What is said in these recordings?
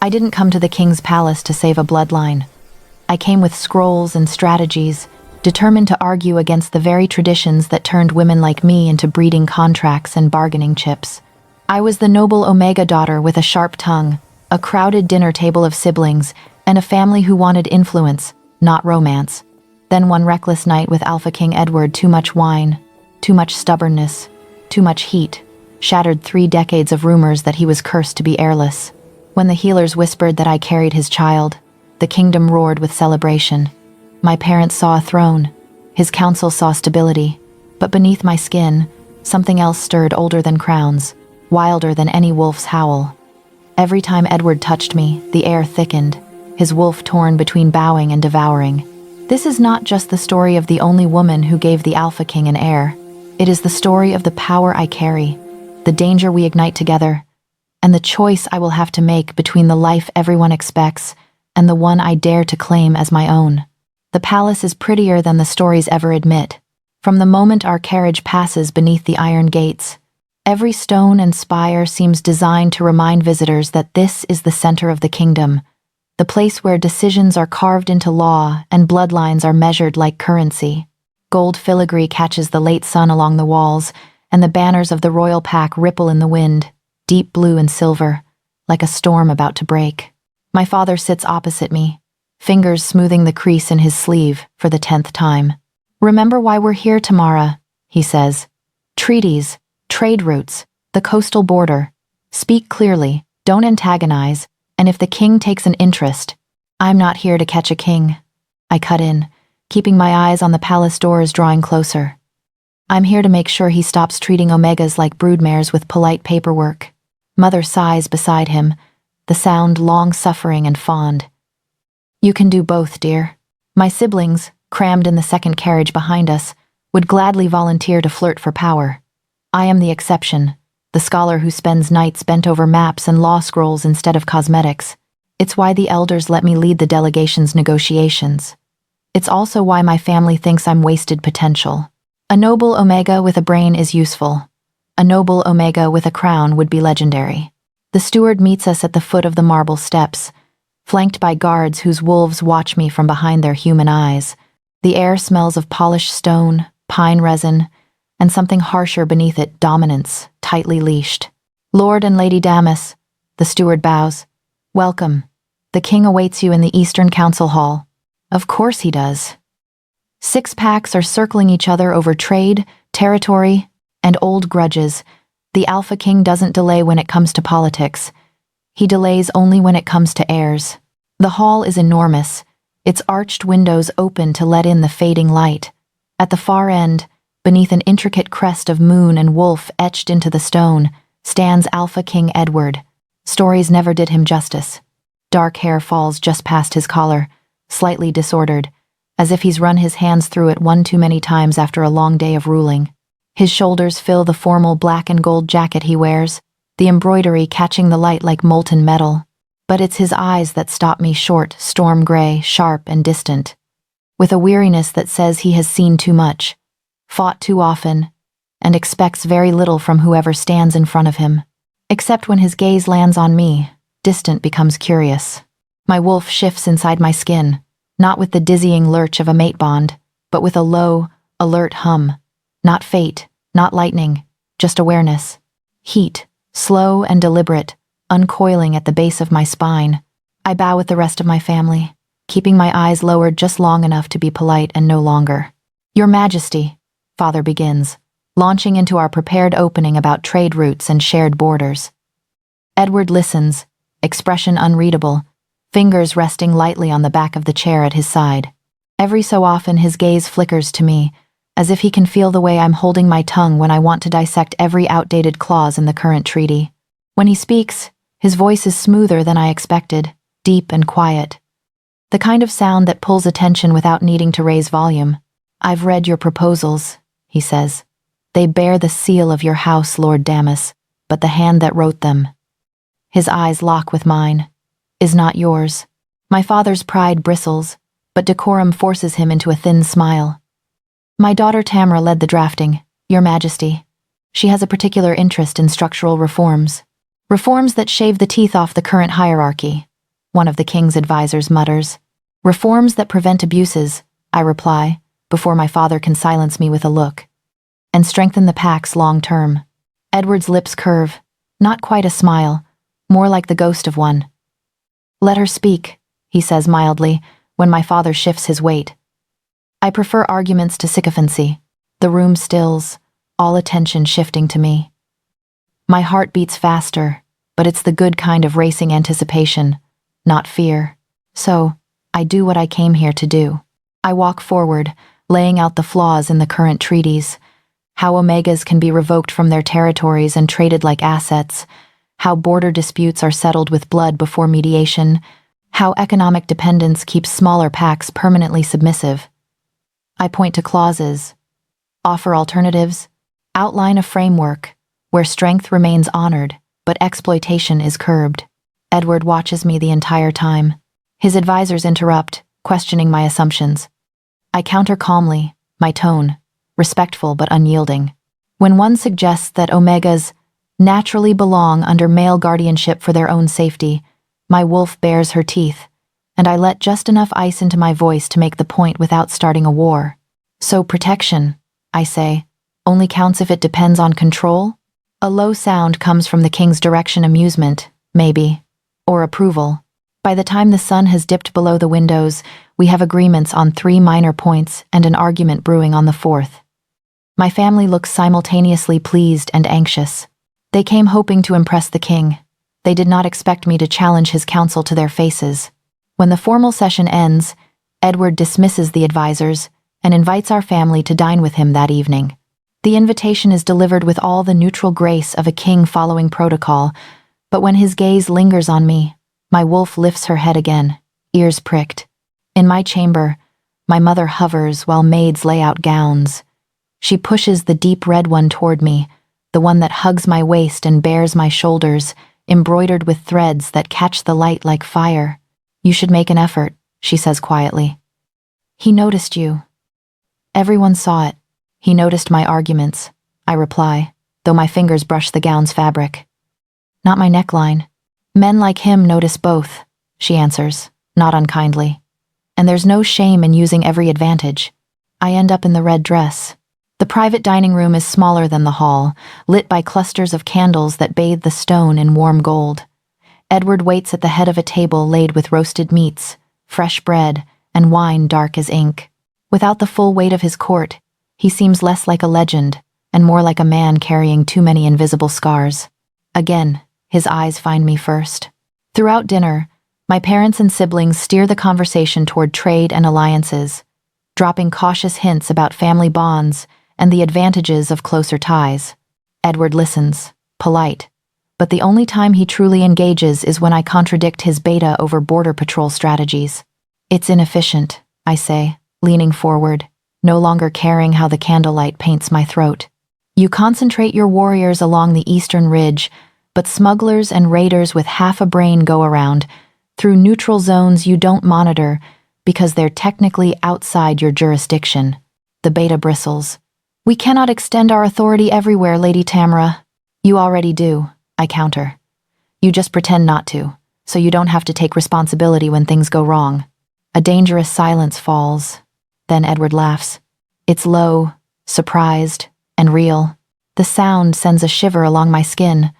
I didn't come to the king's palace to save a bloodline. I came with scrolls and strategies, determined to argue against the very traditions that turned women like me into breeding contracts and bargaining chips. I was the noble Omega daughter with a sharp tongue, a crowded dinner table of siblings, and a family who wanted influence, not romance. Then one reckless night with Alpha King Edward, too much wine, too much stubbornness, too much heat, shattered 3 decades of rumors that he was cursed to be heirless. When the healers whispered that I carried his child, the kingdom roared with celebration. My parents saw a throne, his council saw stability, but beneath my skin, something else stirred older than crowns, wilder than any wolf's howl. Every time Edward touched me, the air thickened, his wolf torn between bowing and devouring. This is not just the story of the only woman who gave the Alpha King an heir. It is the story of the power I carry, the danger we ignite together, and the choice I will have to make between the life everyone expects and the one I dare to claim as my own. The palace is prettier than the stories ever admit. From the moment our carriage passes beneath the iron gates, every stone and spire seems designed to remind visitors that this is the center of the kingdom, the place where decisions are carved into law and bloodlines are measured like currency. Gold filigree catches the late sun along the walls, and the banners of the royal pack ripple in the wind, deep blue and silver, like a storm about to break. My father sits opposite me, fingers smoothing the crease in his sleeve for the 10th time. "Remember why we're here, Tamara," he says. "Treaties, trade routes, the coastal border. Speak clearly, don't antagonize, and if the king takes an interest, I'm not here to catch a king." I cut in, keeping my eyes on the palace doors drawing closer. "I'm here to make sure he stops treating Omegas like broodmares with polite paperwork." Mother sighs beside him, the sound long-suffering and fond. "You can do both, dear." My siblings, crammed in the second carriage behind us, would gladly volunteer to flirt for power. I am the exception, the scholar who spends nights bent over maps and law scrolls instead of cosmetics. It's why the elders let me lead the delegation's negotiations. It's also why my family thinks I'm wasted potential. A noble Omega with a brain is useful. A noble Omega with a crown would be legendary. The steward meets us at the foot of the marble steps, flanked by guards whose wolves watch me from behind their human eyes. The air smells of polished stone, pine resin, and something harsher beneath it, dominance, tightly leashed. "Lord and Lady Damas," the steward bows. "Welcome. The king awaits you in the Eastern Council Hall." Of course he does. 6 packs are circling each other over trade, territory, and old grudges. The Alpha King doesn't delay when it comes to politics. He delays only when it comes to heirs. The hall is enormous, its arched windows open to let in the fading light. At the far end, beneath an intricate crest of moon and wolf etched into the stone, stands Alpha King Edward. Stories never did him justice. Dark hair falls just past his collar, slightly disordered, as if he's run his hands through it one too many times after a long day of ruling. His shoulders fill the formal black and gold jacket he wears, the embroidery catching the light like molten metal. But it's his eyes that stop me short, storm gray, sharp and distant, with a weariness that says he has seen too much, fought too often, and expects very little from whoever stands in front of him. Except when his gaze lands on me, distant becomes curious. My wolf shifts inside my skin, not with the dizzying lurch of a mate bond, but with a low, alert hum. Not fate, not lightning, just awareness. Heat, slow and deliberate, uncoiling at the base of my spine. I bow with the rest of my family, keeping my eyes lowered just long enough to be polite and no longer. "Your Majesty," Father begins, launching into our prepared opening about trade routes and shared borders. Edward listens, expression unreadable, fingers resting lightly on the back of the chair at his side. Every so often his gaze flickers to me, as if he can feel the way I'm holding my tongue when I want to dissect every outdated clause in the current treaty. When he speaks, his voice is smoother than I expected, deep and quiet. The kind of sound that pulls attention without needing to raise volume. "I've read your proposals," he says. "They bear the seal of your house, Lord Damas, but the hand that wrote them." His eyes lock with mine. "Is not yours." My father's pride bristles, but decorum forces him into a thin smile. "My daughter Tamara led the drafting, Your Majesty. She has a particular interest in structural reforms. Reforms that shave the teeth off the current hierarchy, one of the king's advisors mutters. Reforms that prevent abuses, I reply, before my father can silence me with a look. And strengthen the packs long term. Edward's lips curve, not quite a smile, more like the ghost of one. Let her speak, he says mildly, when my father shifts his weight. I prefer arguments to sycophancy. The room stills, all attention shifting to me. My heart beats faster, but it's the good kind of racing anticipation, not fear. So, I do what I came here to do. I walk forward, laying out the flaws in the current treaties, how Omegas can be revoked from their territories and traded like assets, how border disputes are settled with blood before mediation, how economic dependence keeps smaller packs permanently submissive. I point to clauses, offer alternatives, outline a framework where strength remains honored, but exploitation is curbed. Edward watches me the entire time. His advisors interrupt, questioning my assumptions. I counter calmly, my tone, respectful but unyielding. When one suggests that Omegas naturally belong under male guardianship for their own safety, my wolf bares her teeth, and I let just enough ice into my voice to make the point without starting a war. So protection, I say, only counts if it depends on control? A low sound comes from the king's direction. Amusement, maybe, or approval. By the time the sun has dipped below the windows, we have agreements on 3 minor points and an argument brewing on the 4th. My family looks simultaneously pleased and anxious. They came hoping to impress the king. They did not expect me to challenge his counsel to their faces. When the formal session ends, Edward dismisses the advisors and invites our family to dine with him that evening. The invitation is delivered with all the neutral grace of a king following protocol, but when his gaze lingers on me, my wolf lifts her head again, ears pricked. In my chamber, my mother hovers while maids lay out gowns. She pushes the deep red one toward me, the one that hugs my waist and bares my shoulders, embroidered with threads that catch the light like fire. You should make an effort, she says quietly. He noticed you. Everyone saw it. He noticed my arguments, I reply, though my fingers brush the gown's fabric. Not my neckline. Men like him notice both, she answers, not unkindly. And there's no shame in using every advantage. I end up in the red dress. The private dining room is smaller than the hall, lit by clusters of candles that bathe the stone in warm gold. Edward waits at the head of a table laid with roasted meats, fresh bread, and wine dark as ink. Without the full weight of his court, he seems less like a legend and more like a man carrying too many invisible scars. Again, his eyes find me first. Throughout dinner, my parents and siblings steer the conversation toward trade and alliances, dropping cautious hints about family bonds and the advantages of closer ties. Edward listens, polite, but the only time he truly engages is when I contradict his beta over border patrol strategies. It's inefficient, I say, leaning forward, no longer caring how the candlelight paints my throat. You concentrate your warriors along the eastern ridge, but smugglers and raiders with half a brain go around, through neutral zones you don't monitor because they're technically outside your jurisdiction. The beta bristles. We cannot extend our authority everywhere, Lady Tamara. You already do, I counter. You just pretend not to, so you don't have to take responsibility when things go wrong. A dangerous silence falls. Then Edward laughs. It's low, surprised, and real. The sound sends a shiver along my skin,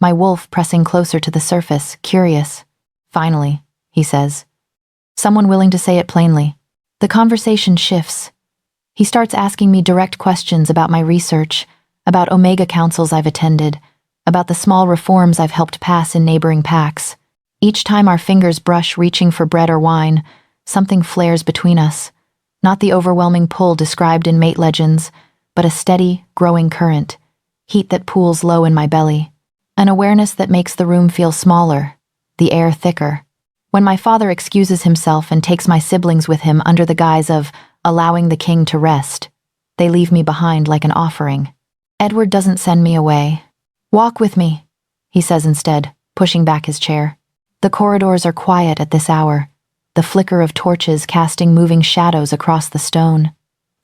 my wolf pressing closer to the surface, curious. Finally, he says. Someone willing to say it plainly. The conversation shifts. He starts asking me direct questions about my research, about Omega councils I've attended, about the small reforms I've helped pass in neighboring packs. Each time our fingers brush reaching for bread or wine, something flares between us. Not the overwhelming pull described in mate legends, but a steady, growing current, heat that pools low in my belly, an awareness that makes the room feel smaller, the air thicker. When my father excuses himself and takes my siblings with him under the guise of allowing the king to rest, they leave me behind like an offering. Edward doesn't send me away. Walk with me, he says instead, pushing back his chair. The corridors are quiet at this hour, the flicker of torches casting moving shadows across the stone.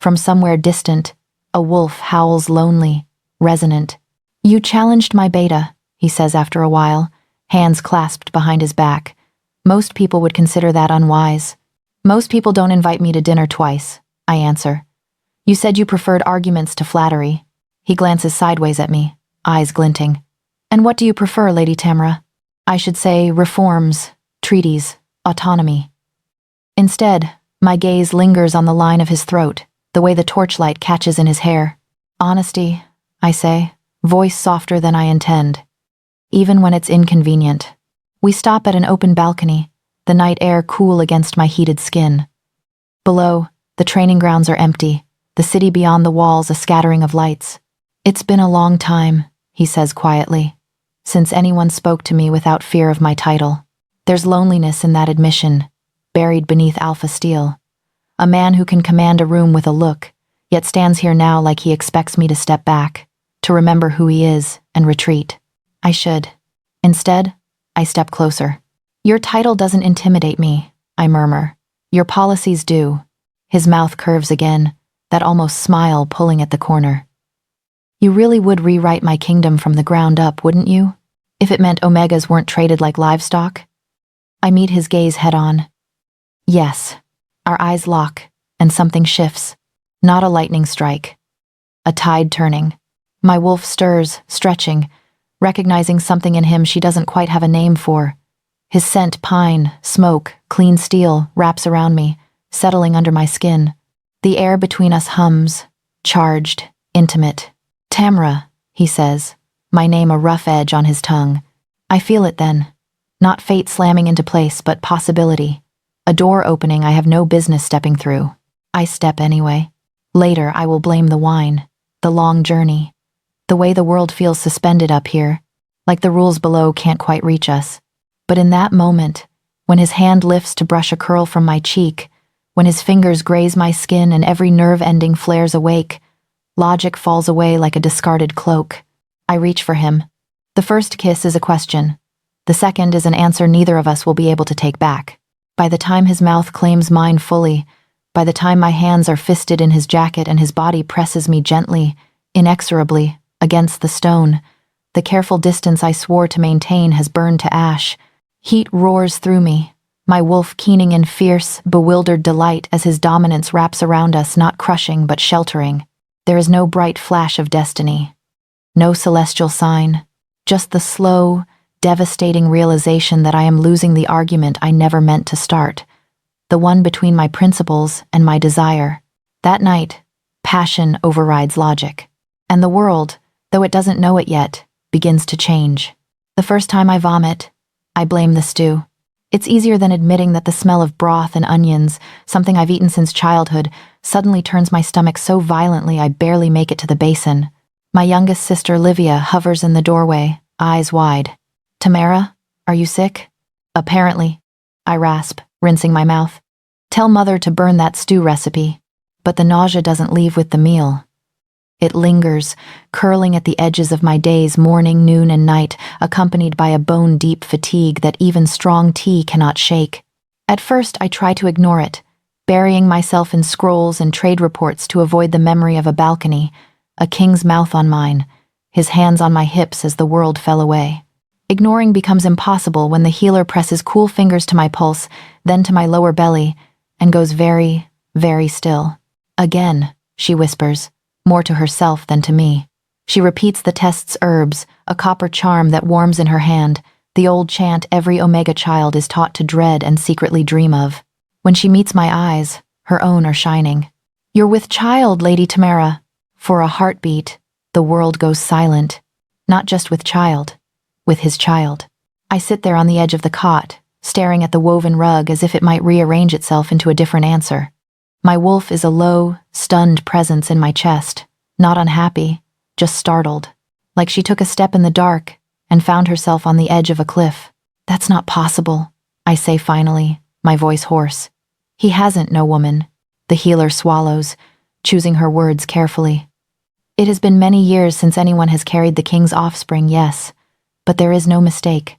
From somewhere distant, a wolf howls lonely, resonant. You challenged my beta, he says after a while, hands clasped behind his back. Most people would consider that unwise. Most people don't invite me to dinner twice, I answer. You said you preferred arguments to flattery. He glances sideways at me, eyes glinting. And what do you prefer, Lady Tamara? I should say reforms, treaties, autonomy. Instead, my gaze lingers on the line of his throat, the way the torchlight catches in his hair. Honesty, I say, voice softer than I intend. Even when it's inconvenient. We stop at an open balcony, the night air cool against my heated skin. Below, the training grounds are empty, the city beyond the walls a scattering of lights. It's been a long time, he says quietly, since anyone spoke to me without fear of my title. There's loneliness in that admission, buried beneath alpha steel. A man who can command a room with a look, yet stands here now like he expects me to step back, to remember who he is and retreat. I should. Instead, I step closer. Your title doesn't intimidate me, I murmur. Your policies do. His mouth curves again, that almost smile pulling at the corner. You really would rewrite my kingdom from the ground up, wouldn't you? If it meant Omegas weren't traded like livestock? I meet his gaze head on. Yes. Our eyes lock, and something shifts. Not a lightning strike. A tide turning. My wolf stirs, stretching, recognizing something in him she doesn't quite have a name for. His scent, pine, smoke, clean steel, wraps around me, settling under my skin. The air between us hums, charged, intimate. Tamara, he says, my name a rough edge on his tongue. I feel it then. Not fate slamming into place, but possibility. A door opening I have no business stepping through. I step anyway. Later I will blame the wine, the long journey, the way the world feels suspended up here, like the rules below can't quite reach us. But in that moment, when his hand lifts to brush a curl from my cheek, when his fingers graze my skin and every nerve ending flares awake, logic falls away like a discarded cloak. I reach for him. The first kiss is a question. The second is an answer neither of us will be able to take back. By the time his mouth claims mine fully, by the time my hands are fisted in his jacket and his body presses me gently, inexorably, against the stone, the careful distance I swore to maintain has burned to ash. Heat roars through me, my wolf keening in fierce, bewildered delight as his dominance wraps around us, not crushing but sheltering. There is no bright flash of destiny, no celestial sign, just the slow, devastating realization that I am losing the argument I never meant to start, the one between my principles and my desire. That night, passion overrides logic, and the world, though it doesn't know it yet, begins to change. The first time I vomit, I blame the stew. It's easier than admitting that the smell of broth and onions, something I've eaten since childhood, suddenly turns my stomach so violently I barely make it to the basin. My youngest sister, Livia, hovers in the doorway, eyes wide. Tamara, are you sick? Apparently, I rasp, rinsing my mouth. Tell Mother to burn that stew recipe. But the nausea doesn't leave with the meal. It lingers, curling at the edges of my days, morning, noon, and night, accompanied by a bone-deep fatigue that even strong tea cannot shake. At first, I try to ignore it, burying myself in scrolls and trade reports to avoid the memory of a balcony, a king's mouth on mine, his hands on my hips as the world fell away. Ignoring becomes impossible when the healer presses cool fingers to my pulse, then to my lower belly, and goes very, very still. Again, she whispers, more to herself than to me. She repeats the test's herbs, a copper charm that warms in her hand, the old chant every Omega child is taught to dread and secretly dream of. When she meets my eyes, her own are shining. You're with child, Lady Tamara. For a heartbeat, the world goes silent. Not just with child. With his child. I sit there on the edge of the cot, staring at the woven rug as if it might rearrange itself into a different answer. My wolf is a low, stunned presence in my chest, not unhappy, just startled, like she took a step in the dark and found herself on the edge of a cliff. That's not possible, I say finally, my voice hoarse. He hasn't, no woman. The healer swallows, choosing her words carefully. It has been many years since anyone has carried the king's offspring, yes. But there is no mistake.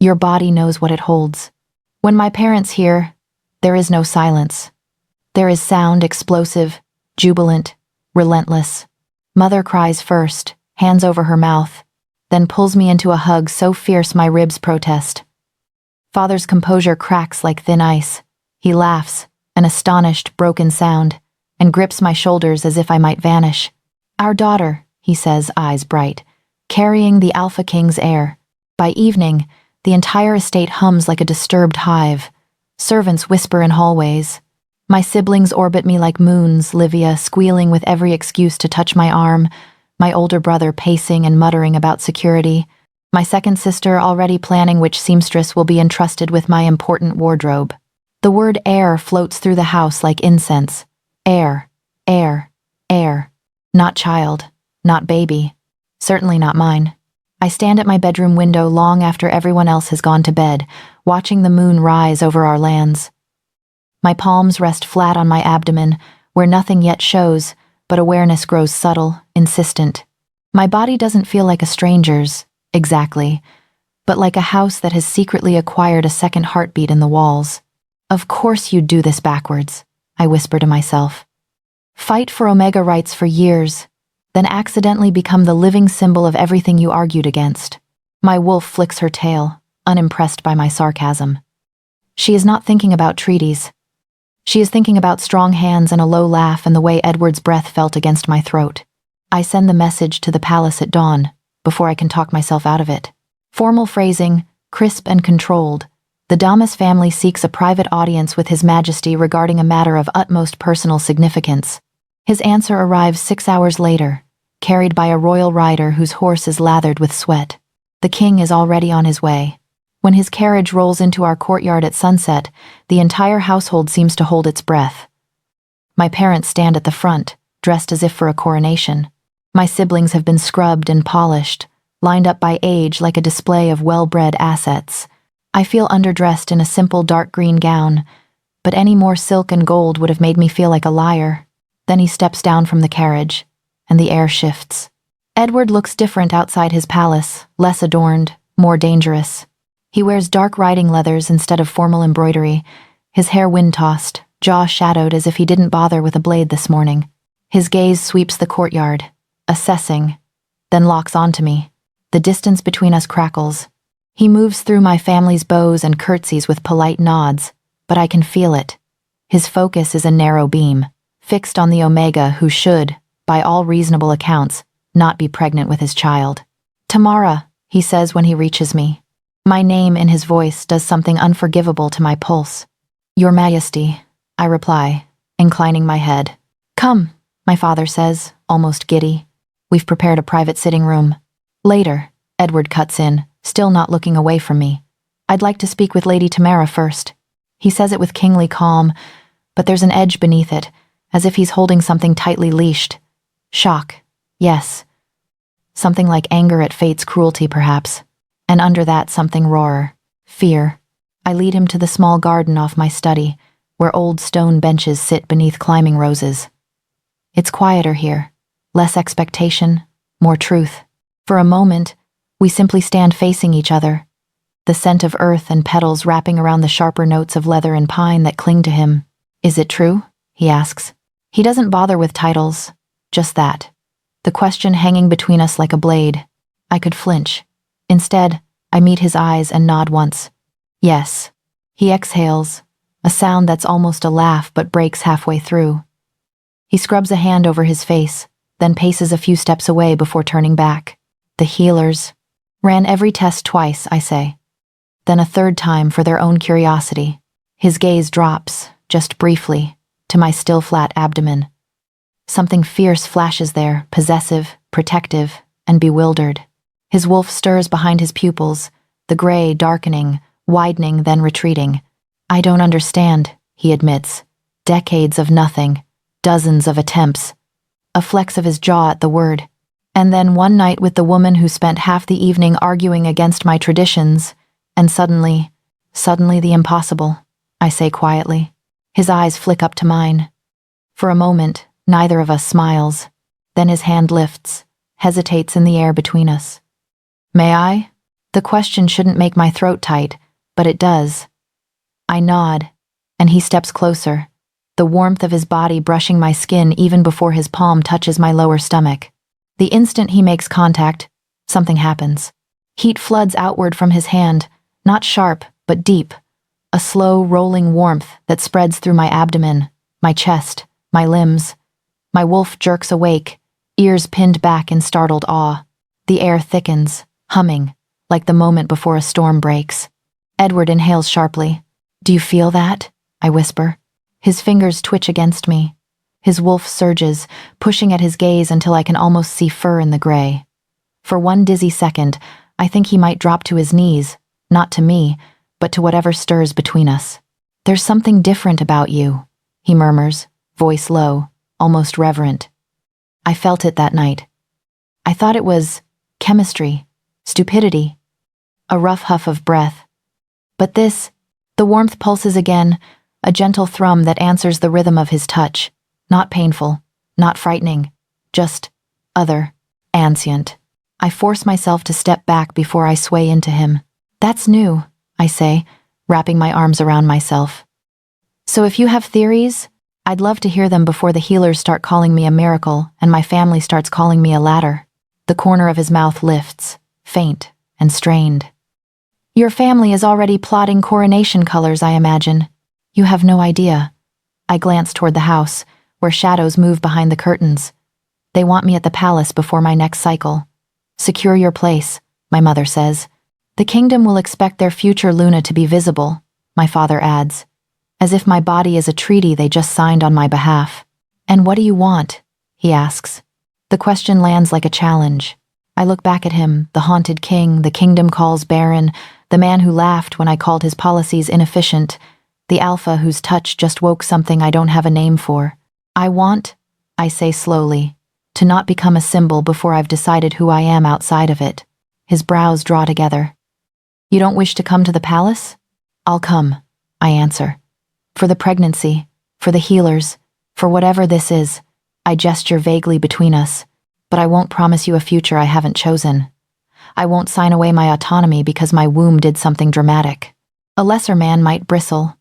Your body knows what it holds. When my parents hear, there is no silence. There is sound, explosive, jubilant, relentless. Mother cries first, hands over her mouth, then pulls me into a hug so fierce my ribs protest. Father's composure cracks like thin ice. He laughs, an astonished, broken sound, and grips my shoulders as if I might vanish. Our daughter, he says, eyes bright, carrying the Alpha King's heir. By evening, the entire estate hums like a disturbed hive. Servants whisper in hallways. My siblings orbit me like moons, Livia squealing with every excuse to touch my arm, my older brother pacing and muttering about security, my second sister already planning which seamstress will be entrusted with my important wardrobe. The word heir floats through the house like incense. Heir, heir, heir. Not child, not baby. Certainly not mine. I stand at my bedroom window long after everyone else has gone to bed, watching the moon rise over our lands. My palms rest flat on my abdomen, where nothing yet shows, but awareness grows subtle, insistent. My body doesn't feel like a stranger's, exactly, but like a house that has secretly acquired a second heartbeat in the walls. Of course you'd do this backwards, I whisper to myself. Fight for Omega rights for years, then accidentally become the living symbol of everything you argued against. My wolf flicks her tail, unimpressed by my sarcasm. She is not thinking about treaties. She is thinking about strong hands and a low laugh and the way Edward's breath felt against my throat. I send the message to the palace at dawn, before I can talk myself out of it. Formal phrasing, crisp and controlled. The Damas family seeks a private audience with His Majesty regarding a matter of utmost personal significance. His answer arrives 6 hours later, carried by a royal rider whose horse is lathered with sweat. The king is already on his way. When his carriage rolls into our courtyard at sunset, the entire household seems to hold its breath. My parents stand at the front, dressed as if for a coronation. My siblings have been scrubbed and polished, lined up by age like a display of well-bred assets. I feel underdressed in a simple dark green gown, but any more silk and gold would have made me feel like a liar. Then he steps down from the carriage, and the air shifts. Edward looks different outside his palace, less adorned, more dangerous. He wears dark riding leathers instead of formal embroidery, his hair wind-tossed, jaw shadowed as if he didn't bother with a blade this morning. His gaze sweeps the courtyard, assessing, then locks onto me. The distance between us crackles. He moves through my family's bows and curtsies with polite nods, but I can feel it. His focus is a narrow beam, fixed on the Omega who should, by all reasonable accounts, not be pregnant with his child. Tamara, he says when he reaches me. My name in his voice does something unforgivable to my pulse. Your Majesty, I reply, inclining my head. Come, my father says, almost giddy. We've prepared a private sitting room. Later, Edward cuts in, still not looking away from me. I'd like to speak with Lady Tamara first. He says it with kingly calm, but there's an edge beneath it, as if he's holding something tightly leashed. Shock, yes. Something like anger at fate's cruelty, perhaps. And under that something rawer, fear. I lead him to the small garden off my study, where old stone benches sit beneath climbing roses. It's quieter here, less expectation, more truth. For a moment, we simply stand facing each other, the scent of earth and petals wrapping around the sharper notes of leather and pine that cling to him. Is it true? He asks. He doesn't bother with titles, just that. The question hanging between us like a blade. I could flinch. Instead, I meet his eyes and nod once. Yes. He exhales, a sound that's almost a laugh but breaks halfway through. He scrubs a hand over his face, then paces a few steps away before turning back. The healers ran every test twice, I say. Then a third time for their own curiosity. His gaze drops, just briefly, to my still flat abdomen. Something fierce flashes there, possessive, protective, and bewildered. His wolf stirs behind his pupils, the gray darkening, widening, then retreating. I don't understand, he admits. Decades of nothing, dozens of attempts. A flex of his jaw at the word. And then one night with the woman who spent half the evening arguing against my traditions, and suddenly the impossible, I say quietly. His eyes flick up to mine. For a moment, neither of us smiles. Then his hand lifts, hesitates in the air between us. May I? The question shouldn't make my throat tight, but it does. I nod, and he steps closer, the warmth of his body brushing my skin even before his palm touches my lower stomach. The instant he makes contact, something happens. Heat floods outward from his hand, not sharp, but deep, a slow, rolling warmth that spreads through my abdomen, my chest, my limbs. My wolf jerks awake, ears pinned back in startled awe. The air thickens, humming, like the moment before a storm breaks. Edward inhales sharply. "Do you feel that?" I whisper. His fingers twitch against me. His wolf surges, pushing at his gaze until I can almost see fur in the gray. For one dizzy second, I think he might drop to his knees, not to me, but to whatever stirs between us. "There's something different about you," he murmurs, voice low, almost reverent. I felt it that night. I thought it was chemistry, stupidity, a rough huff of breath. But this, the warmth pulses again, a gentle thrum that answers the rhythm of his touch. Not painful, not frightening, just other, ancient. I force myself to step back before I sway into him. "That's new," I say, wrapping my arms around myself. "So if you have theories, I'd love to hear them before the healers start calling me a miracle and my family starts calling me a ladder." The corner of his mouth lifts, faint and strained. "Your family is already plotting coronation colors, I imagine. You have no idea." I glance toward the house, where shadows move behind the curtains. "They want me at the palace before my next cycle. Secure your place," my mother says. "The kingdom will expect their future Luna to be visible," my father adds, as if my body is a treaty they just signed on my behalf. "And what do you want?" he asks. The question lands like a challenge. I look back at him, the haunted king, the kingdom calls barren, the man who laughed when I called his policies inefficient, the alpha whose touch just woke something I don't have a name for. "I want," I say slowly, "to not become a symbol before I've decided who I am outside of it." His brows draw together. "You don't wish to come to the palace?" "I'll come," I answer. "For the pregnancy, for the healers, for whatever this is." I gesture vaguely between us, "but I won't promise you a future I haven't chosen. I won't sign away my autonomy because my womb did something dramatic." A lesser man might bristle.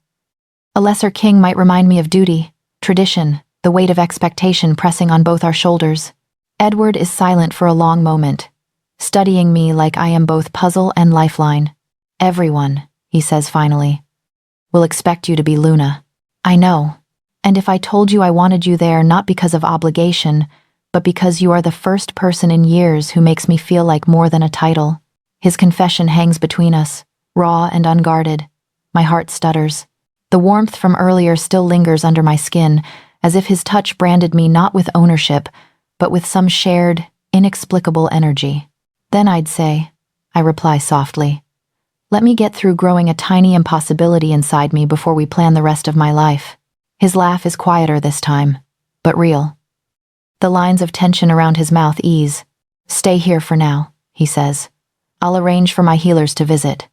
A lesser king might remind me of duty, tradition, the weight of expectation pressing on both our shoulders. Edward is silent for a long moment, studying me like I am both puzzle and lifeline. "Everyone," he says finally, "will expect you to be Luna." "I know. And if I told you I wanted you there not because of obligation, but because you are the first person in years who makes me feel like more than a title." His confession hangs between us, raw and unguarded. My heart stutters. The warmth from earlier still lingers under my skin, as if his touch branded me not with ownership, but with some shared, inexplicable energy. "Then I'd say," I reply softly, "let me get through growing a tiny impossibility inside me before we plan the rest of my life." His laugh is quieter this time, but real. The lines of tension around his mouth ease. "Stay here for now," he says. "I'll arrange for my healers to visit.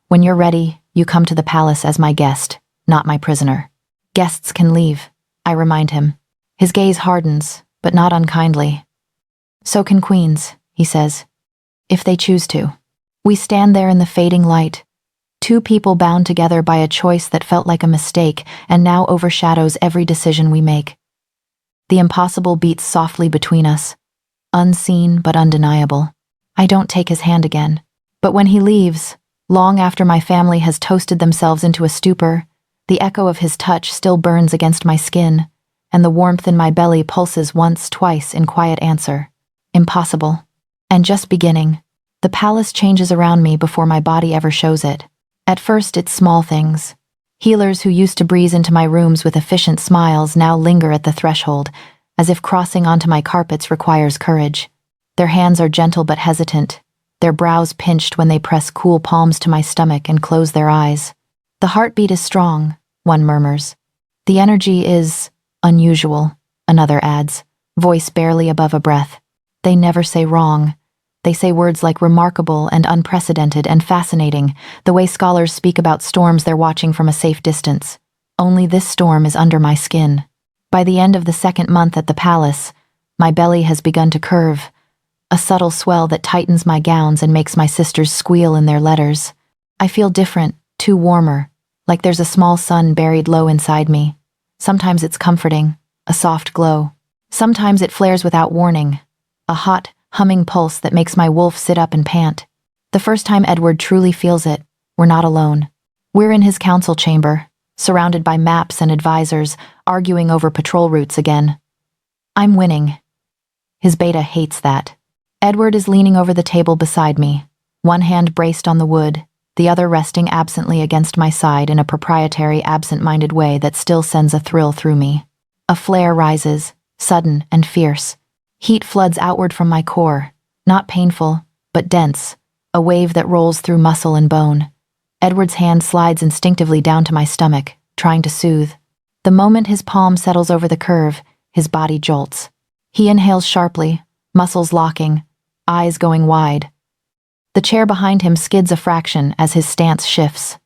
When you're ready, you come to the palace as my guest, not my prisoner." "Guests can leave," I remind him. His gaze hardens, but not unkindly. "So can queens," he says, "if they choose to." We stand there in the fading light, two people bound together by a choice that felt like a mistake and now overshadows every decision we make. The impossible beats softly between us, unseen but undeniable. I don't take his hand again. But when he leaves, long after my family has toasted themselves into a stupor, the echo of his touch still burns against my skin, and the warmth in my belly pulses once, twice in quiet answer. Impossible. And just beginning. The palace changes around me before my body ever shows it. At first, it's small things. Healers who used to breeze into my rooms with efficient smiles now linger at the threshold, as if crossing onto my carpets requires courage. Their hands are gentle but hesitant, their brows pinched when they press cool palms to my stomach and close their eyes. "The heartbeat is strong," one murmurs. "The energy is unusual," another adds, voice barely above a breath. They never say wrong. They say words like remarkable and unprecedented and fascinating, the way scholars speak about storms they're watching from a safe distance. Only this storm is under my skin. By the end of the second month at the palace, my belly has begun to curve, a subtle swell that tightens my gowns and makes my sisters squeal in their letters. I feel different, too warmer, like there's a small sun buried low inside me. Sometimes it's comforting, a soft glow. Sometimes it flares without warning, a hot, humming pulse that makes my wolf sit up and pant. The first time Edward truly feels it, we're not alone. We're in his council chamber, surrounded by maps and advisors, arguing over patrol routes again. I'm winning. His beta hates that. Edward is leaning over the table beside me, one hand braced on the wood, the other resting absently against my side in a proprietary, absent-minded way that still sends a thrill through me. A flare rises, sudden and fierce. Heat floods outward from my core, not painful, but dense, a wave that rolls through muscle and bone. Edward's hand slides instinctively down to my stomach, trying to soothe. The moment his palm settles over the curve, his body jolts. He inhales sharply, muscles locking, eyes going wide. The chair behind him skids a fraction as his stance shifts.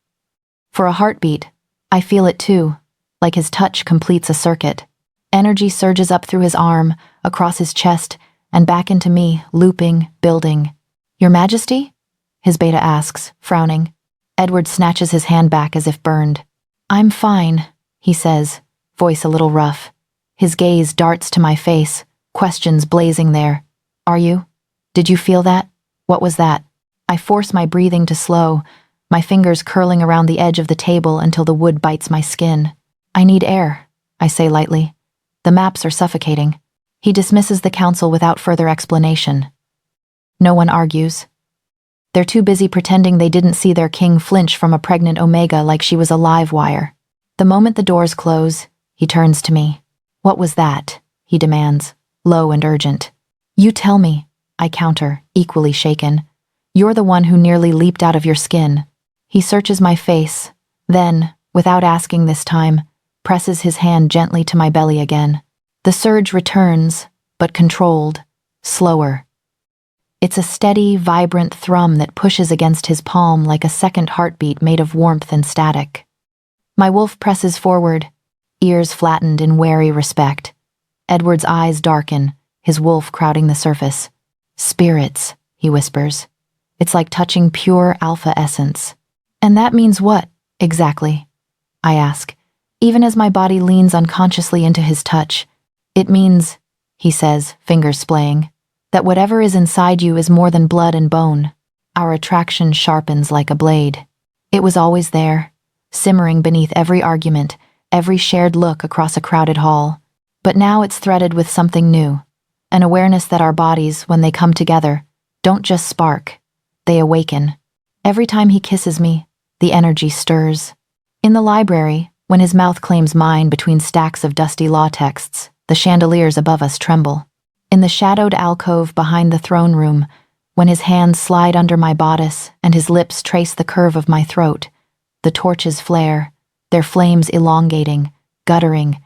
For a heartbeat, I feel it too, like his touch completes a circuit. Energy surges up through his arm, across his chest, and back into me, looping, building. Your Majesty? His beta asks, frowning. Edward snatches his hand back as if burned. I'm fine, he says, voice a little rough. His gaze darts to my face, questions blazing there. Are you? Did you feel that? What was that? I force my breathing to slow, my fingers curling around the edge of the table until the wood bites my skin. I need air, I say lightly. The maps are suffocating. He dismisses the council without further explanation. No one argues. They're too busy pretending they didn't see their king flinch from a pregnant Omega like she was a live wire. The moment the doors close, he turns to me. What was that? He demands, low and urgent. You tell me, I counter, equally shaken. You're the one who nearly leaped out of your skin. He searches my face, then, without asking this time, presses his hand gently to my belly again. The surge returns, but controlled, slower. It's a steady, vibrant thrum that pushes against his palm like a second heartbeat made of warmth and static. My wolf presses forward, ears flattened in wary respect. Edward's eyes darken, his wolf crowding the surface. Spirits, he whispers. It's like touching pure alpha essence. And that means what, exactly? I ask, even as my body leans unconsciously into his touch. It means, he says, fingers splaying, that whatever is inside you is more than blood and bone. Our attraction sharpens like a blade. It was always there, simmering beneath every argument, every shared look across a crowded hall. But now it's threaded with something new, an awareness that our bodies, when they come together, don't just spark, they awaken. Every time he kisses me, the energy stirs. In the library, when his mouth claims mine between stacks of dusty law texts, the chandeliers above us tremble. In the shadowed alcove behind the throne room, when his hands slide under my bodice and his lips trace the curve of my throat, the torches flare, their flames elongating, guttering,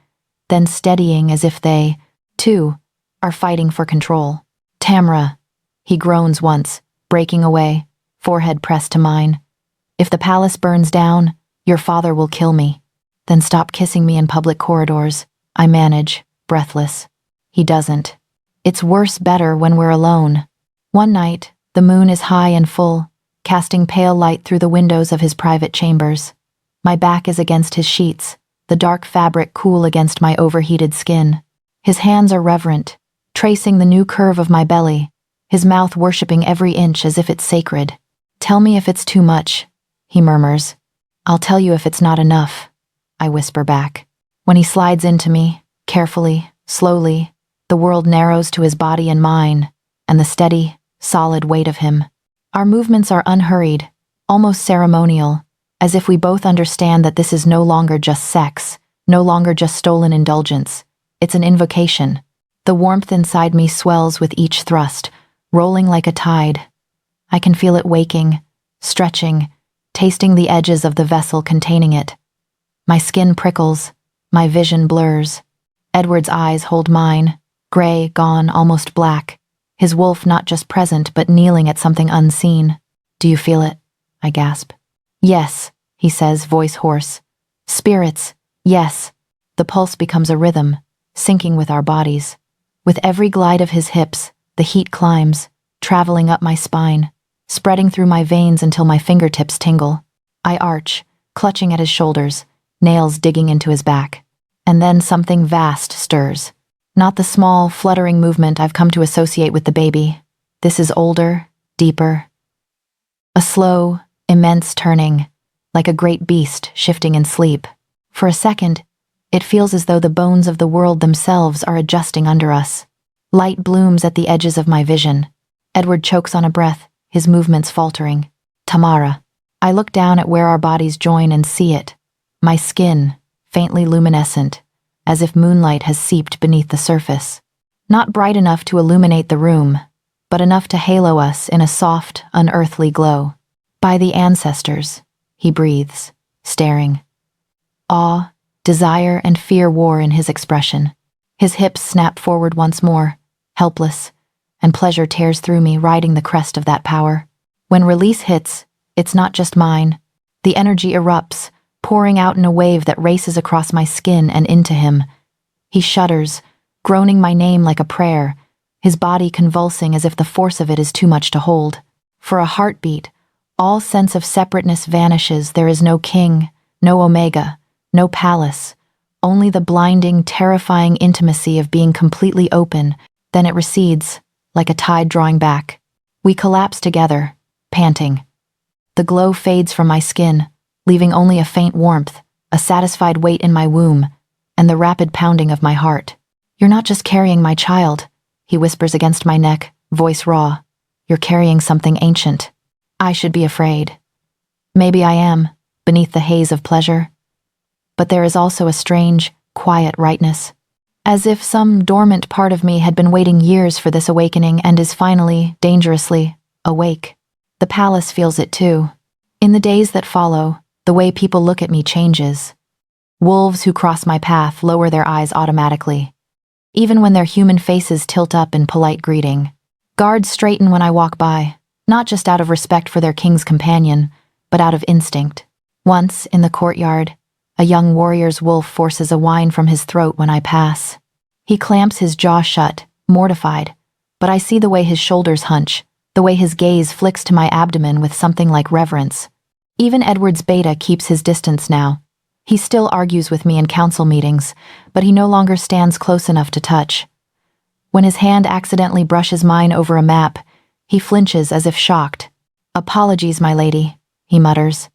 then steadying as if they, too, are fighting for control. Tamra, he groans once, breaking away, forehead pressed to mine. If the palace burns down, your father will kill me. Then stop kissing me in public corridors. I manage, breathless. He doesn't. It's worse better when we're alone. One night, the moon is high and full, casting pale light through the windows of his private chambers. My back is against his sheets, the dark fabric cool against my overheated skin. His hands are reverent, tracing the new curve of my belly, his mouth worshipping every inch as if it's sacred. Tell me if it's too much, he murmurs. I'll tell you if it's not enough, I whisper back. When he slides into me, carefully, slowly, the world narrows to his body and mine, and the steady, solid weight of him. Our movements are unhurried, almost ceremonial, as if we both understand that this is no longer just sex, no longer just stolen indulgence. It's an invocation. The warmth inside me swells with each thrust, rolling like a tide. I can feel it waking, stretching, tasting the edges of the vessel containing it. My skin prickles, my vision blurs. Edward's eyes hold mine, gray, gone, almost black. His wolf not just present, but kneeling at something unseen. Do you feel it? I gasp. Yes, he says, voice hoarse. Spirits, yes. The pulse becomes a rhythm, syncing with our bodies. With every glide of his hips, the heat climbs, traveling up my spine, spreading through my veins until my fingertips tingle. I arch, clutching at his shoulders, nails digging into his back. And then something vast stirs. Not the small, fluttering movement I've come to associate with the baby. This is older, deeper. A slow, immense turning, like a great beast shifting in sleep. For a second, it feels as though the bones of the world themselves are adjusting under us. Light blooms at the edges of my vision. Edward chokes on a breath, his movements faltering. Tamara. I look down at where our bodies join and see it. My skin, faintly luminescent, as if moonlight has seeped beneath the surface. Not bright enough to illuminate the room, but enough to halo us in a soft, unearthly glow. By the ancestors, he breathes, staring. Awe, desire, and fear war in his expression. His hips snap forward once more, helpless, and pleasure tears through me, riding the crest of that power. When release hits, it's not just mine. The energy erupts, pouring out in a wave that races across my skin and into him. He shudders, groaning my name like a prayer, his body convulsing as if the force of it is too much to hold. For a heartbeat, all sense of separateness vanishes. There is no king, no omega, no palace, only the blinding, terrifying intimacy of being completely open. Then it recedes, like a tide drawing back. We collapse together, panting. The glow fades from my skin, leaving only a faint warmth, a satisfied weight in my womb, and the rapid pounding of my heart. You're not just carrying my child, he whispers against my neck, voice raw. You're carrying something ancient. I should be afraid. Maybe I am, beneath the haze of pleasure. But there is also a strange, quiet rightness, as if some dormant part of me had been waiting years for this awakening and is finally, dangerously, awake. The palace feels it too. In the days that follow, the way people look at me changes. Wolves who cross my path lower their eyes automatically, even when their human faces tilt up in polite greeting. Guards straighten when I walk by, not just out of respect for their king's companion, but out of instinct. Once, in the courtyard, a young warrior's wolf forces a whine from his throat when I pass. He clamps his jaw shut, mortified, but I see the way his shoulders hunch, the way his gaze flicks to my abdomen with something like reverence. Even Edward's beta keeps his distance now. He still argues with me in council meetings, but he no longer stands close enough to touch. When his hand accidentally brushes mine over a map, he flinches as if shocked. "Apologies, my lady," he mutters.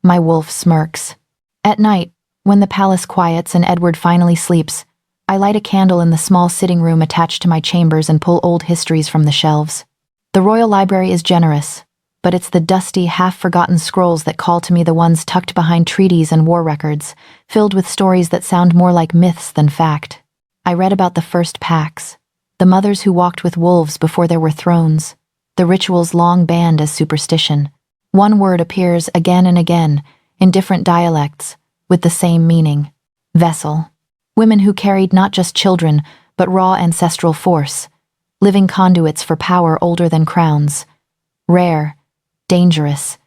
My wolf smirks. At night, when the palace quiets and Edward finally sleeps, I light a candle in the small sitting room attached to my chambers and pull old histories from the shelves. The royal library is generous, but it's the dusty, half-forgotten scrolls that call to me, the ones tucked behind treaties and war records, filled with stories that sound more like myths than fact. I read about the first packs, the mothers who walked with wolves before there were thrones, the rituals long banned as superstition. One word appears again and again, in different dialects, with the same meaning: vessel. Women who carried not just children, but raw ancestral force, living conduits for power older than crowns. Rare, dangerous,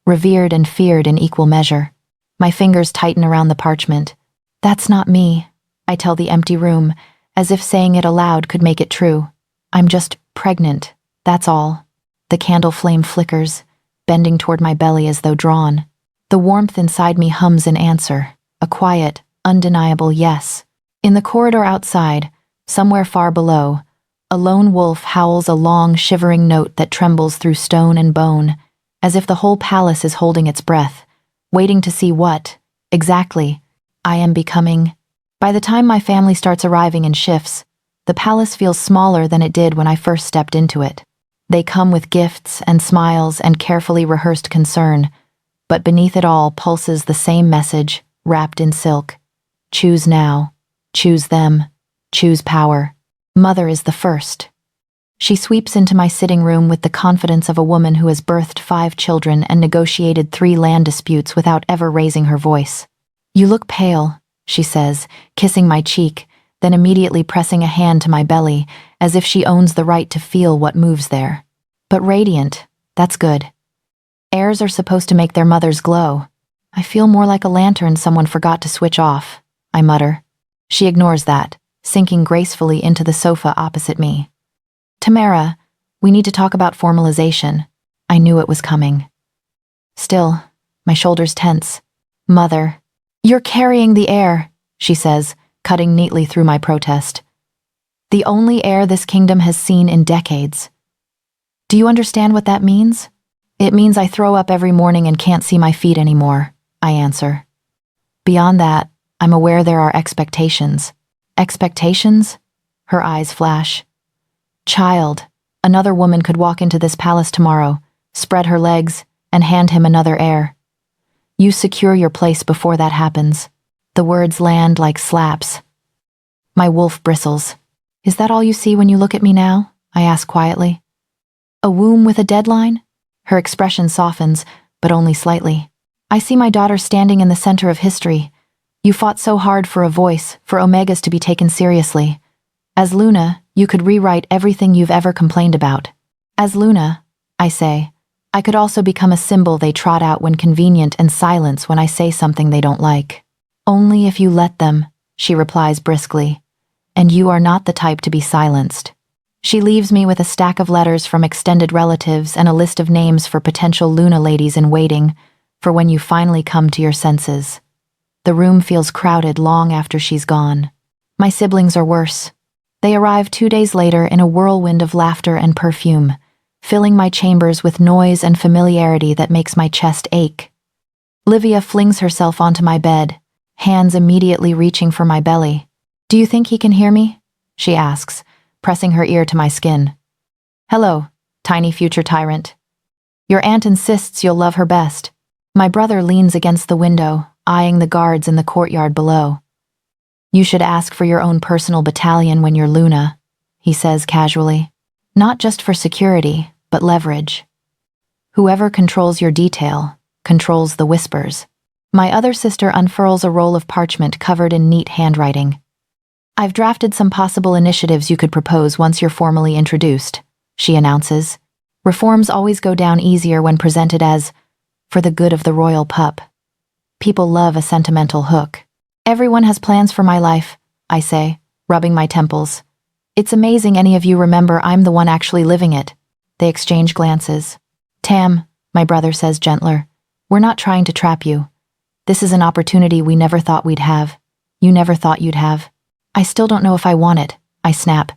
revered and feared in equal measure. My fingers tighten around the parchment. "That's not me," I tell the empty room, as if saying it aloud could make it true. "I'm just pregnant, that's all." The candle flame flickers, bending toward my belly as though drawn. The warmth inside me hums in answer, a quiet, undeniable yes. In the corridor outside, somewhere far below, a lone wolf howls a long, shivering note that trembles through stone and bone, as if the whole palace is holding its breath, waiting to see what, exactly, I am becoming. By the time my family starts arriving in shifts, the palace feels smaller than it did when I first stepped into it. They come with gifts and smiles and carefully rehearsed concern, but beneath it all pulses the same message, wrapped in silk. Choose now. Choose them. Choose power. Mother is the first. She sweeps into my sitting room with the confidence of a woman who has birthed 5 children and negotiated 3 land disputes without ever raising her voice. "You look pale," she says, kissing my cheek, then immediately pressing a hand to my belly, as if she owns the right to feel what moves there. "But radiant, that's good. Heirs are supposed to make their mothers glow. I feel more like a lantern someone forgot to switch off," I mutter. She ignores that, sinking gracefully into the sofa opposite me. "Tamara, we need to talk about formalization." I knew it was coming. Still, my shoulders tense. "Mother, you're carrying the heir," she says, cutting neatly through my protest. "The only heir this kingdom has seen in decades. Do you understand what that means? It means I throw up every morning and can't see my feet anymore. I answer. Beyond that, I'm aware there are expectations. Expectations? Her eyes flash. Child, another woman could walk into this palace tomorrow, spread her legs, and hand him another heir. You secure your place before that happens. The words land like slaps. My wolf bristles. Is that all you see when you look at me now? I ask quietly. A womb with a deadline? Her expression softens, but only slightly. I see my daughter standing in the center of history. You fought so hard for a voice, for Omegas to be taken seriously. As Luna, you could rewrite everything you've ever complained about. As Luna, I say, I could also become a symbol they trot out when convenient and silence when I say something they don't like. Only if you let them, she replies briskly. And you are not the type to be silenced. She leaves me with a stack of letters from extended relatives and a list of names for potential Luna ladies in waiting, for when you finally come to your senses. The room feels crowded long after she's gone. My siblings are worse. They arrive 2 days later in a whirlwind of laughter and perfume, filling my chambers with noise and familiarity that makes my chest ache. Livia flings herself onto my bed, hands immediately reaching for my belly. Do you think he can hear me? She asks, pressing her ear to my skin. Hello, tiny future tyrant. Your aunt insists you'll love her best. My brother leans against the window, eyeing the guards in the courtyard below. You should ask for your own personal battalion when you're Luna, he says casually. Not just for security, but leverage. Whoever controls your detail, controls the whispers. My other sister unfurls a roll of parchment covered in neat handwriting. I've drafted some possible initiatives you could propose once you're formally introduced, she announces. Reforms always go down easier when presented as, for the good of the royal pup. People love a sentimental hook. Everyone has plans for my life, I say, rubbing my temples. It's amazing any of you remember I'm the one actually living it. They exchange glances. Tam, my brother says gentler, we're not trying to trap you. This is an opportunity we never thought we'd have. You never thought you'd have. I still don't know if I want it, I snap.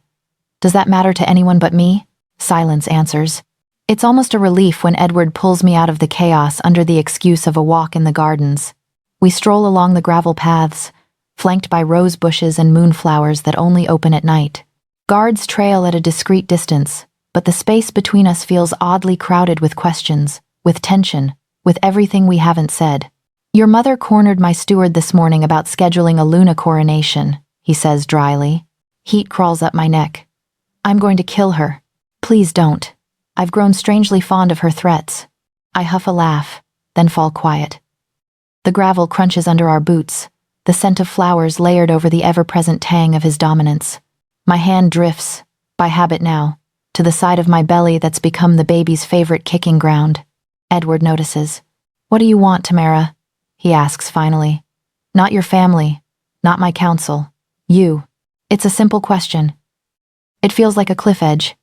Does that matter to anyone but me? Silence answers. It's almost a relief when Edward pulls me out of the chaos under the excuse of a walk in the gardens. We stroll along the gravel paths, flanked by rose bushes and moonflowers that only open at night. Guards trail at a discreet distance, but the space between us feels oddly crowded with questions, with tension, with everything we haven't said. Your mother cornered my steward this morning about scheduling a Luna coronation, he says dryly. Heat crawls up my neck. I'm going to kill her. Please don't. I've grown strangely fond of her threats. I huff a laugh, then fall quiet. The gravel crunches under our boots, the scent of flowers layered over the ever-present tang of his dominance. My hand drifts, by habit now, to the side of my belly that's become the baby's favorite kicking ground. Edward notices. What do you want, Tamara? He asks finally. Not your family, not my counsel. You. It's a simple question. It feels like a cliff edge.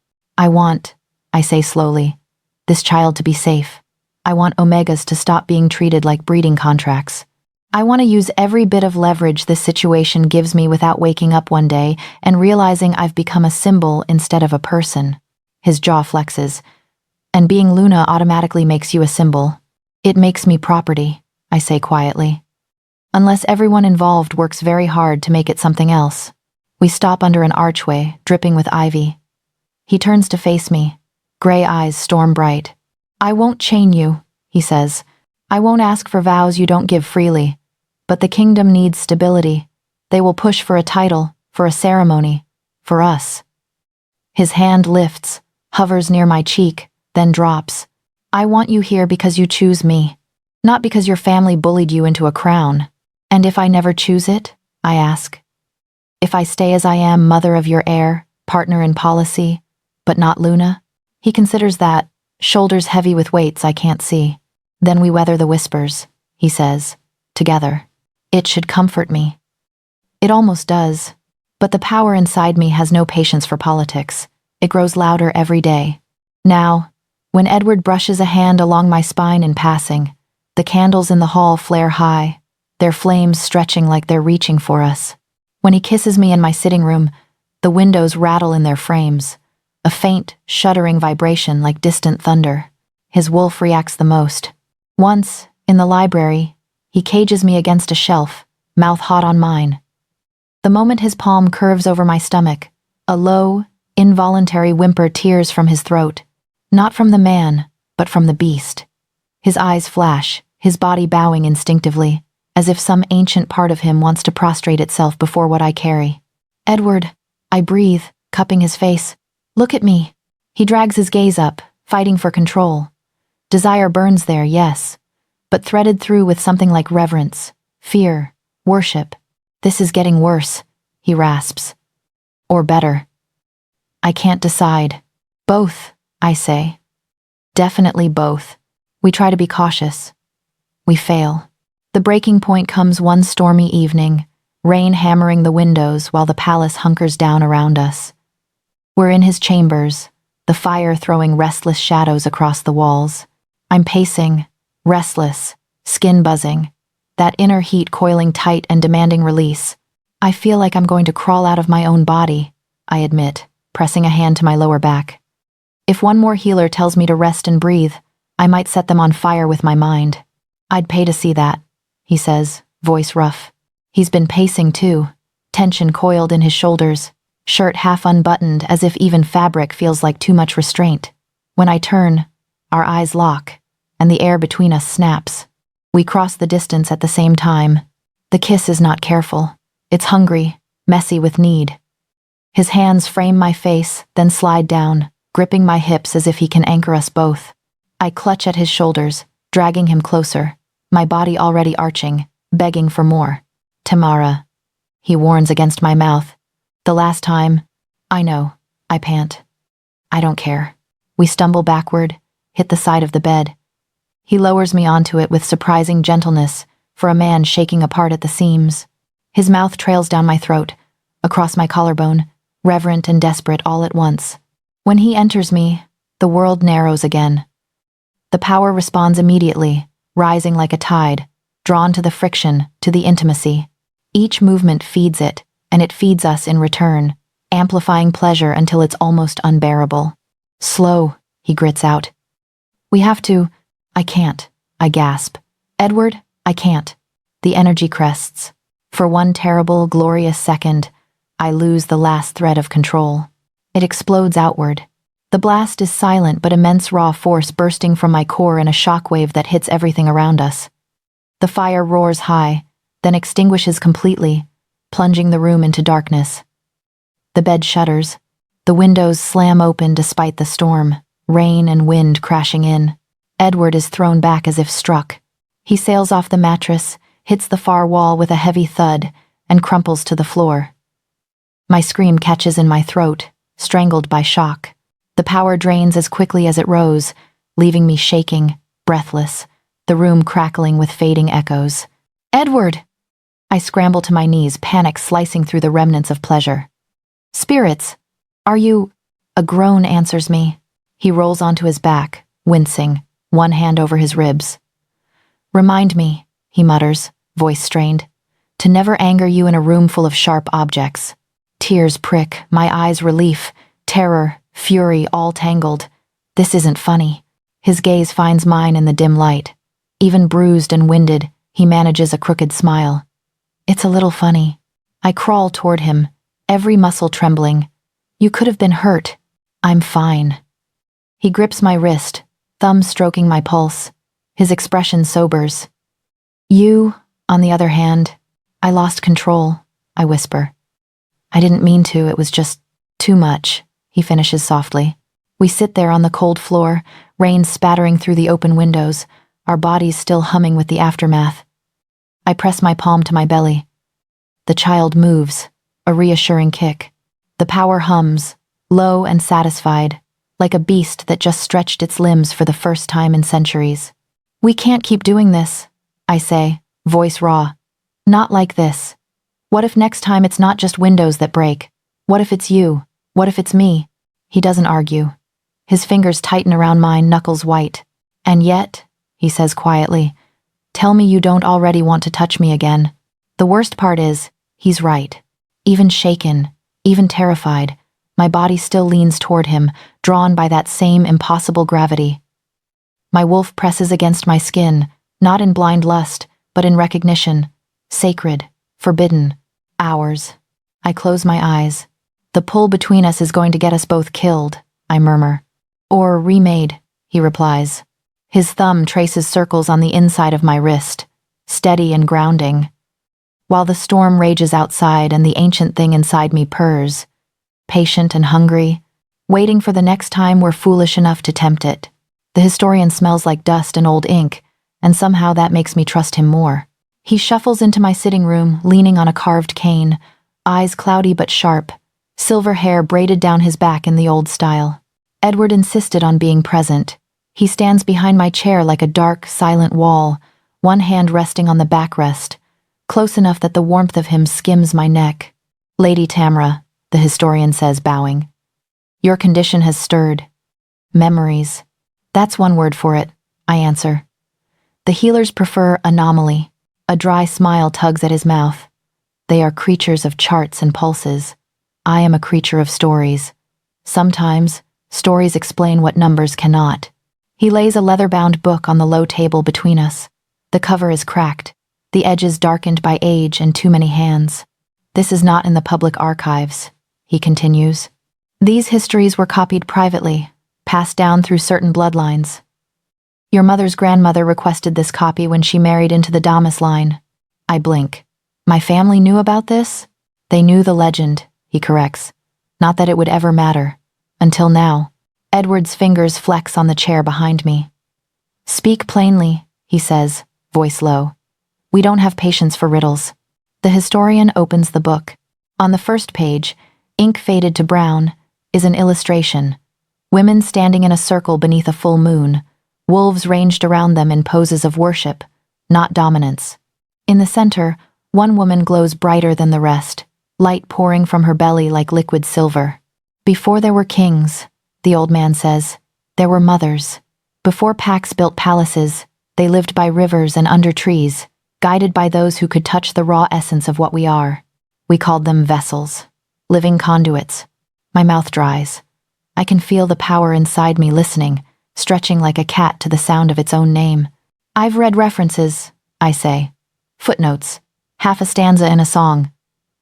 I say slowly, this child to be safe. I want Omegas to stop being treated like breeding contracts. I want to use every bit of leverage this situation gives me without waking up one day and realizing I've become a symbol instead of a person. His jaw flexes. And being Luna automatically makes you a symbol. It makes me property, I say quietly. Unless everyone involved works very hard to make it something else. We stop under an archway, dripping with ivy. He turns to face me, gray eyes storm bright. I won't chain you, he says. I won't ask for vows you don't give freely. But the kingdom needs stability. They will push for a title, for a ceremony, for us. His hand lifts, hovers near my cheek, then drops. I want you here because you choose me, not because your family bullied you into a crown. And if I never choose it, I ask. If I stay as I am, mother of your heir, partner in policy, but not Luna? He considers that, shoulders heavy with weights I can't see. Then we weather the whispers, he says, together. It should comfort me. It almost does. But the power inside me has no patience for politics. It grows louder every day. Now, when Edward brushes a hand along my spine in passing, the candles in the hall flare high, their flames stretching like they're reaching for us. When he kisses me in my sitting room, the windows rattle in their frames, a faint, shuddering vibration like distant thunder. His wolf reacts the most. Once, in the library, He cages me against a shelf, mouth hot on mine. The moment his palm curves over my stomach, a low, involuntary whimper tears from his throat. Not from the man, but from the beast. His eyes flash, his body bowing instinctively, as if some ancient part of him wants to prostrate itself before what I carry. "Edward," I breathe, cupping his face. "Look at me." He drags his gaze up, fighting for control. Desire burns there, yes, but threaded through with something like reverence, fear, worship. "This is getting worse," he rasps. "Or better." I can't decide. "Both," I say. "Definitely both." We try to be cautious. We fail. The breaking point comes one stormy evening, rain hammering the windows while the palace hunkers down around us. We're in his chambers, the fire throwing restless shadows across the walls. I'm pacing, restless, skin buzzing, that inner heat coiling tight and demanding release. I feel like I'm going to crawl out of my own body, I admit, pressing a hand to my lower back. If one more healer tells me to rest and breathe, I might set them on fire with my mind. "I'd pay to see that," he says, voice rough. He's been pacing too, tension coiled in his shoulders, shirt half unbuttoned as if even fabric feels like too much restraint. When I turn, our eyes lock, and the air between us snaps. We cross the distance at the same time. The kiss is not careful. It's hungry, messy with need. His hands frame my face, then slide down, gripping my hips as if he can anchor us both. I clutch at his shoulders, dragging him closer, my body already arching, begging for more. "Tamara," he warns against my mouth. "The last time." "I know," I pant. "I don't care." We stumble backward, hit the side of the bed. He lowers me onto it with surprising gentleness for a man shaking apart at the seams. His mouth trails down my throat, across my collarbone, reverent and desperate all at once. When he enters me, the world narrows again. The power responds immediately, rising like a tide, drawn to the friction, to the intimacy. Each movement feeds it, and it feeds us in return, amplifying pleasure until it's almost unbearable. "Slow," he grits out. "We have to." "I can't," I gasp. "Edward, I can't." The energy crests. For one terrible, glorious second, I lose the last thread of control. It explodes outward. The blast is silent but immense raw force bursting from my core in a shockwave that hits everything around us. The fire roars high, then extinguishes completely, plunging the room into darkness. The bed shudders. The windows slam open despite the storm, rain and wind crashing in. Edward is thrown back as if struck. He sails off the mattress, hits the far wall with a heavy thud, and crumples to the floor. My scream catches in my throat, strangled by shock. The power drains as quickly as it rose, leaving me shaking, breathless, the room crackling with fading echoes. "Edward!" I scramble to my knees, panic slicing through the remnants of pleasure. "Spirits! Are you—" A groan answers me. He rolls onto his back, wincing, one hand over his ribs. "Remind me," he mutters, voice strained, "to never anger you in a room full of sharp objects." Tears prick, my eyes relief, terror, fury all tangled. This isn't funny. His gaze finds mine in the dim light. Even bruised and winded, he manages a crooked smile. "It's a little funny." I crawl toward him, every muscle trembling. "You could have been hurt." "I'm fine." He grips my wrist, thumb stroking my pulse. His expression sobers. "You, on the other hand," "I lost control," I whisper. "I didn't mean to, it was just too much," he finishes softly. We sit there on the cold floor, rain spattering through the open windows, our bodies still humming with the aftermath. I press my palm to my belly. The child moves, a reassuring kick. The power hums, low and satisfied, like a beast that just stretched its limbs for the first time in centuries. "We can't keep doing this," I say, voice raw. "Not like this. What if next time it's not just windows that break? What if it's you? What if it's me?" He doesn't argue. His fingers tighten around mine, knuckles white. "And yet," he says quietly, "tell me you don't already want to touch me again." The worst part is, he's right. Even shaken, even terrified, my body still leans toward him, drawn by that same impossible gravity. My wolf presses against my skin, not in blind lust, but in recognition. Sacred, forbidden, ours. I close my eyes. The pull between us is going to get us both killed, I murmur. Or remade, he replies. His thumb traces circles on the inside of my wrist, steady and grounding. While the storm rages outside and the ancient thing inside me purrs, patient and hungry, waiting for the next time we're foolish enough to tempt it. The historian smells like dust and old ink, and somehow that makes me trust him more. He shuffles into my sitting room, leaning on a carved cane, eyes cloudy but sharp, silver hair braided down his back in the old style. Edward insisted on being present. He stands behind my chair like a dark, silent wall, one hand resting on the backrest, close enough that the warmth of him skims my neck. Lady Tamra, the historian says, bowing. Your condition has stirred. Memories. That's one word for it, I answer. The healers prefer anomaly. A dry smile tugs at his mouth. They are creatures of charts and pulses. I am a creature of stories. Sometimes, stories explain what numbers cannot. He lays a leather-bound book on the low table between us. The cover is cracked, the edges darkened by age and too many hands. This is not in the public archives, he continues. These histories were copied privately, passed down through certain bloodlines. Your mother's grandmother requested this copy when she married into the Damas line. I blink. My family knew about this? They knew the legend, he corrects. Not that it would ever matter. Until now. Edward's fingers flex on the chair behind me. Speak plainly, he says, voice low. We don't have patience for riddles. The historian opens the book. On the first page, ink faded to brown, is an illustration. Women standing in a circle beneath a full moon, wolves ranged around them in poses of worship, not dominance. In the center, one woman glows brighter than the rest, light pouring from her belly like liquid silver. Before there were kings, the old man says, there were mothers. Before packs built palaces, they lived by rivers and under trees, guided by those who could touch the raw essence of what we are. We called them vessels, living conduits. My mouth dries. I can feel the power inside me listening, stretching like a cat to the sound of its own name. I've read references, I say. Footnotes. Half a stanza in a song.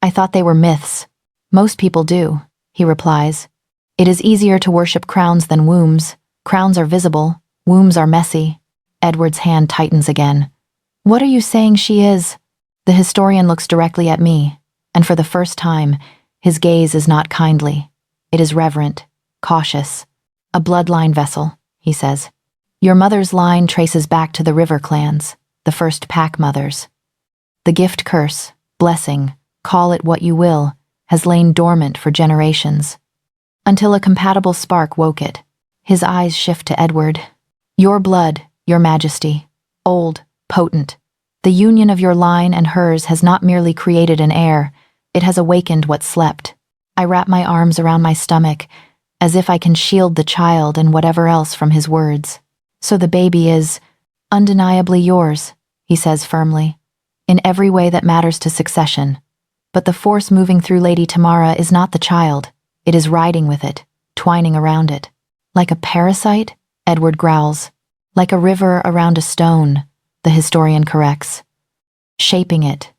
I thought they were myths. Most people do, he replies. It is easier to worship crowns than wombs. Crowns are visible, wombs are messy. Edward's hand tightens again. What are you saying she is? The historian looks directly at me, and for the first time, his gaze is not kindly. It is reverent, cautious. A bloodline vessel, he says. Your mother's line traces back to the river clans, the first pack mothers. The gift curse, blessing, call it what you will, has lain dormant for generations. Until a compatible spark woke it. His eyes shift to Edward. Your blood, your majesty. Old, potent. The union of your line and hers has not merely created an heir, it has awakened what slept. I wrap my arms around my stomach, as if I can shield the child and whatever else from his words. So the baby is undeniably yours, he says firmly, in every way that matters to succession. But the force moving through Lady Tamara is not the child. It is riding with it, twining around it. Like a parasite, Edward growls. Like a river around a stone, the historian corrects. Shaping it.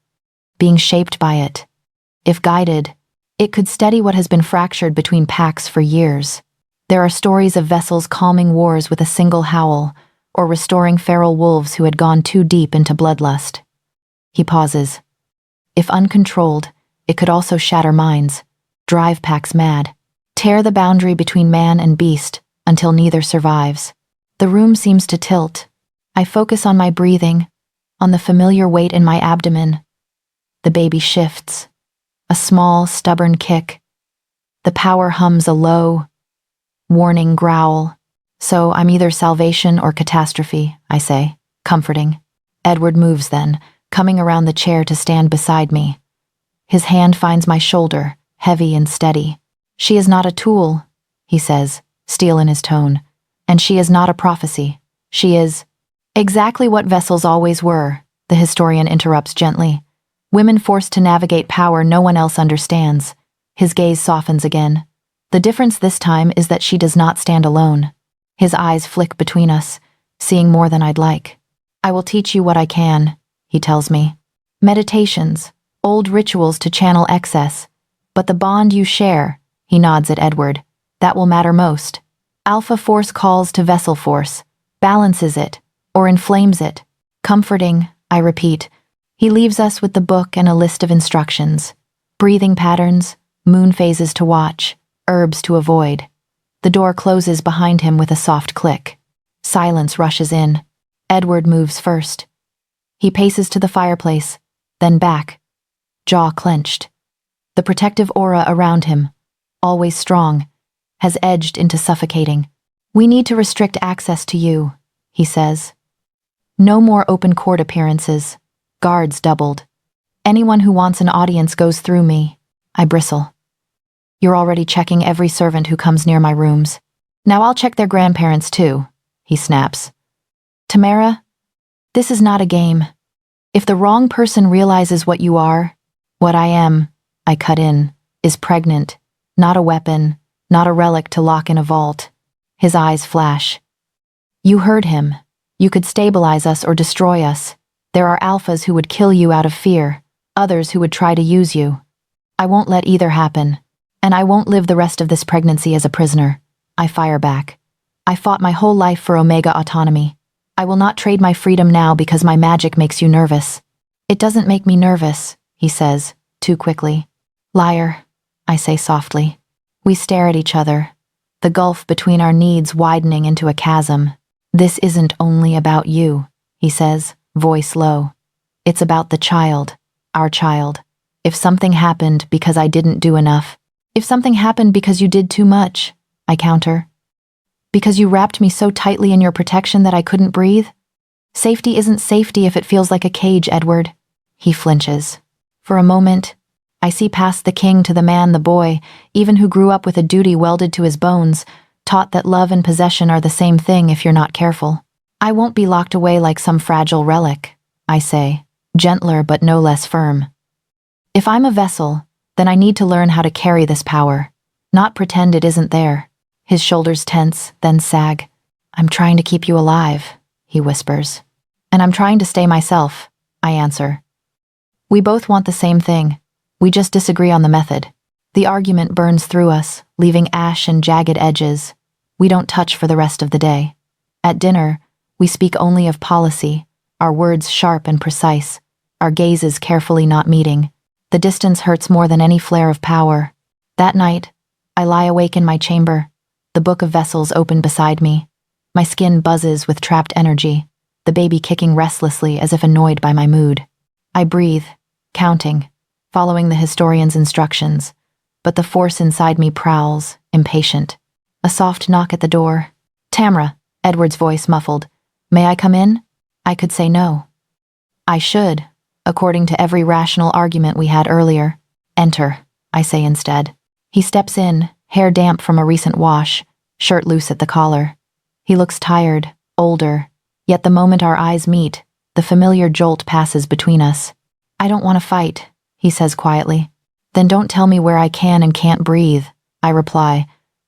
Being shaped by it. If guided, it could steady what has been fractured between packs for years. There are stories of vessels calming wars with a single howl, or restoring feral wolves who had gone too deep into bloodlust. He pauses. If uncontrolled, it could also shatter minds, drive packs mad, tear the boundary between man and beast until neither survives. The room seems to tilt. I focus on my breathing, on the familiar weight in my abdomen. The baby shifts. A small, stubborn kick. The power hums a low, warning growl. So I'm either salvation or catastrophe, I say, comforting. Edward moves then, coming around the chair to stand beside me. His hand finds my shoulder, heavy and steady. She is not a tool, he says, steel in his tone. And she is not a prophecy. She is exactly what vessels always were, the historian interrupts gently. Women forced to navigate power no one else understands. His gaze softens again. The difference this time is that she does not stand alone. His eyes flick between us, seeing more than I'd like. I will teach you what I can, he tells me. Meditations, old rituals to channel excess. But the bond you share, he nods at Edward, that will matter most. Alpha force calls to vessel force, balances it, or inflames it. Comforting, I repeat. He leaves us with the book and a list of instructions. Breathing patterns, moon phases to watch, herbs to avoid. The door closes behind him with a soft click. Silence rushes in. Edward moves first. He paces to the fireplace, then back, jaw clenched. The protective aura around him, always strong, has edged into suffocating. We need to restrict access to you, he says. No more open court appearances. Guards doubled. Anyone who wants an audience goes through me. I bristle. You're already checking every servant who comes near my rooms. Now I'll check their grandparents too, he snaps. Tamara, this is not a game. If the wrong person realizes what you are, what I am, I cut in, is pregnant, not a weapon, not a relic to lock in a vault. His eyes flash. You heard him. You could stabilize us or destroy us. There are alphas who would kill you out of fear, others who would try to use you. I won't let either happen, and I won't live the rest of this pregnancy as a prisoner. I fire back. I fought my whole life for Omega autonomy. I will not trade my freedom now because my magic makes you nervous. It doesn't make me nervous, he says, too quickly. Liar, I say softly. We stare at each other, the gulf between our needs widening into a chasm. This isn't only about you, he says, voice low. It's about the child, our child. If something happened because I didn't do enough, if something happened because you did too much, I counter. Because you wrapped me so tightly in your protection that I couldn't breathe? Safety isn't safety if it feels like a cage, Edward. He flinches. For a moment, I see past the king to the man, the boy, even who grew up with a duty welded to his bones, taught that love and possession are the same thing if you're not careful. I won't be locked away like some fragile relic, I say, gentler but no less firm. If I'm a vessel, then I need to learn how to carry this power, not pretend it isn't there. His shoulders tense, then sag. I'm trying to keep you alive, he whispers. And I'm trying to stay myself, I answer. We both want the same thing. We just disagree on the method. The argument burns through us, leaving ash and jagged edges. We don't touch for the rest of the day. At dinner, we speak only of policy, our words sharp and precise, our gazes carefully not meeting. The distance hurts more than any flare of power. That night, I lie awake in my chamber, the book of vessels open beside me. My skin buzzes with trapped energy, the baby kicking restlessly as if annoyed by my mood. I breathe, counting, following the historian's instructions, but the force inside me prowls, impatient. A soft knock at the door. Tamra, Edward's voice muffled. May I come in? I could say no. I should, according to every rational argument we had earlier. Enter, I say instead. He steps in, hair damp from a recent wash, shirt loose at the collar. He looks tired, older, yet the moment our eyes meet, the familiar jolt passes between us. I don't want to fight, he says quietly. Then don't tell me where I can and can't breathe, I reply,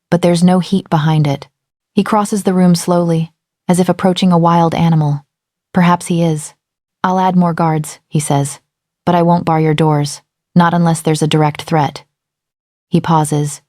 but there's no heat behind it. He crosses the room slowly, as if approaching a wild animal. Perhaps he is. I'll add more guards, he says, but I won't bar your doors, not unless there's a direct threat. He pauses.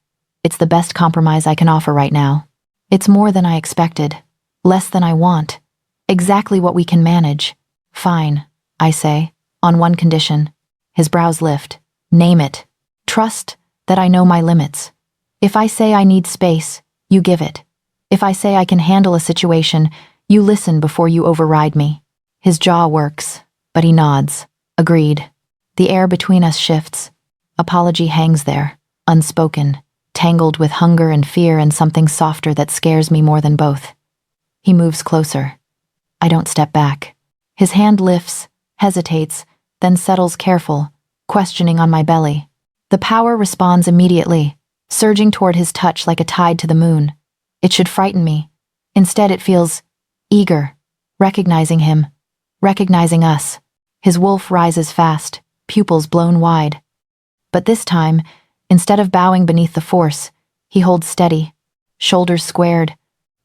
It's the best compromise I can offer right now. It's more than I expected, less than I want, exactly what we can manage. Fine, I say, on one condition. His brows lift. Name it. Trust that I know my limits. If I say I need space, you give it. If I say I can handle a situation, you listen before you override me. His jaw works, but he nods. Agreed. The air between us shifts. Apology hangs there, unspoken, tangled with hunger and fear and something softer that scares me more than both. He moves closer. I don't step back. His hand lifts, hesitates, then settles careful, questioning on my belly. The power responds immediately, surging toward his touch like a tide to the moon. It should frighten me. Instead it feels eager, recognizing him, recognizing us. His wolf rises fast, pupils blown wide. But this time, instead of bowing beneath the force, he holds steady, shoulders squared,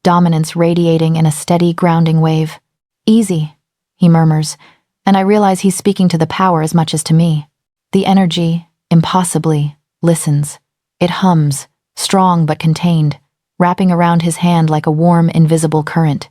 dominance radiating in a steady, grounding wave. Easy, he murmurs, and I realize he's speaking to the power as much as to me. The energy, impossibly, listens. It hums, strong but contained, wrapping around his hand like a warm, invisible current.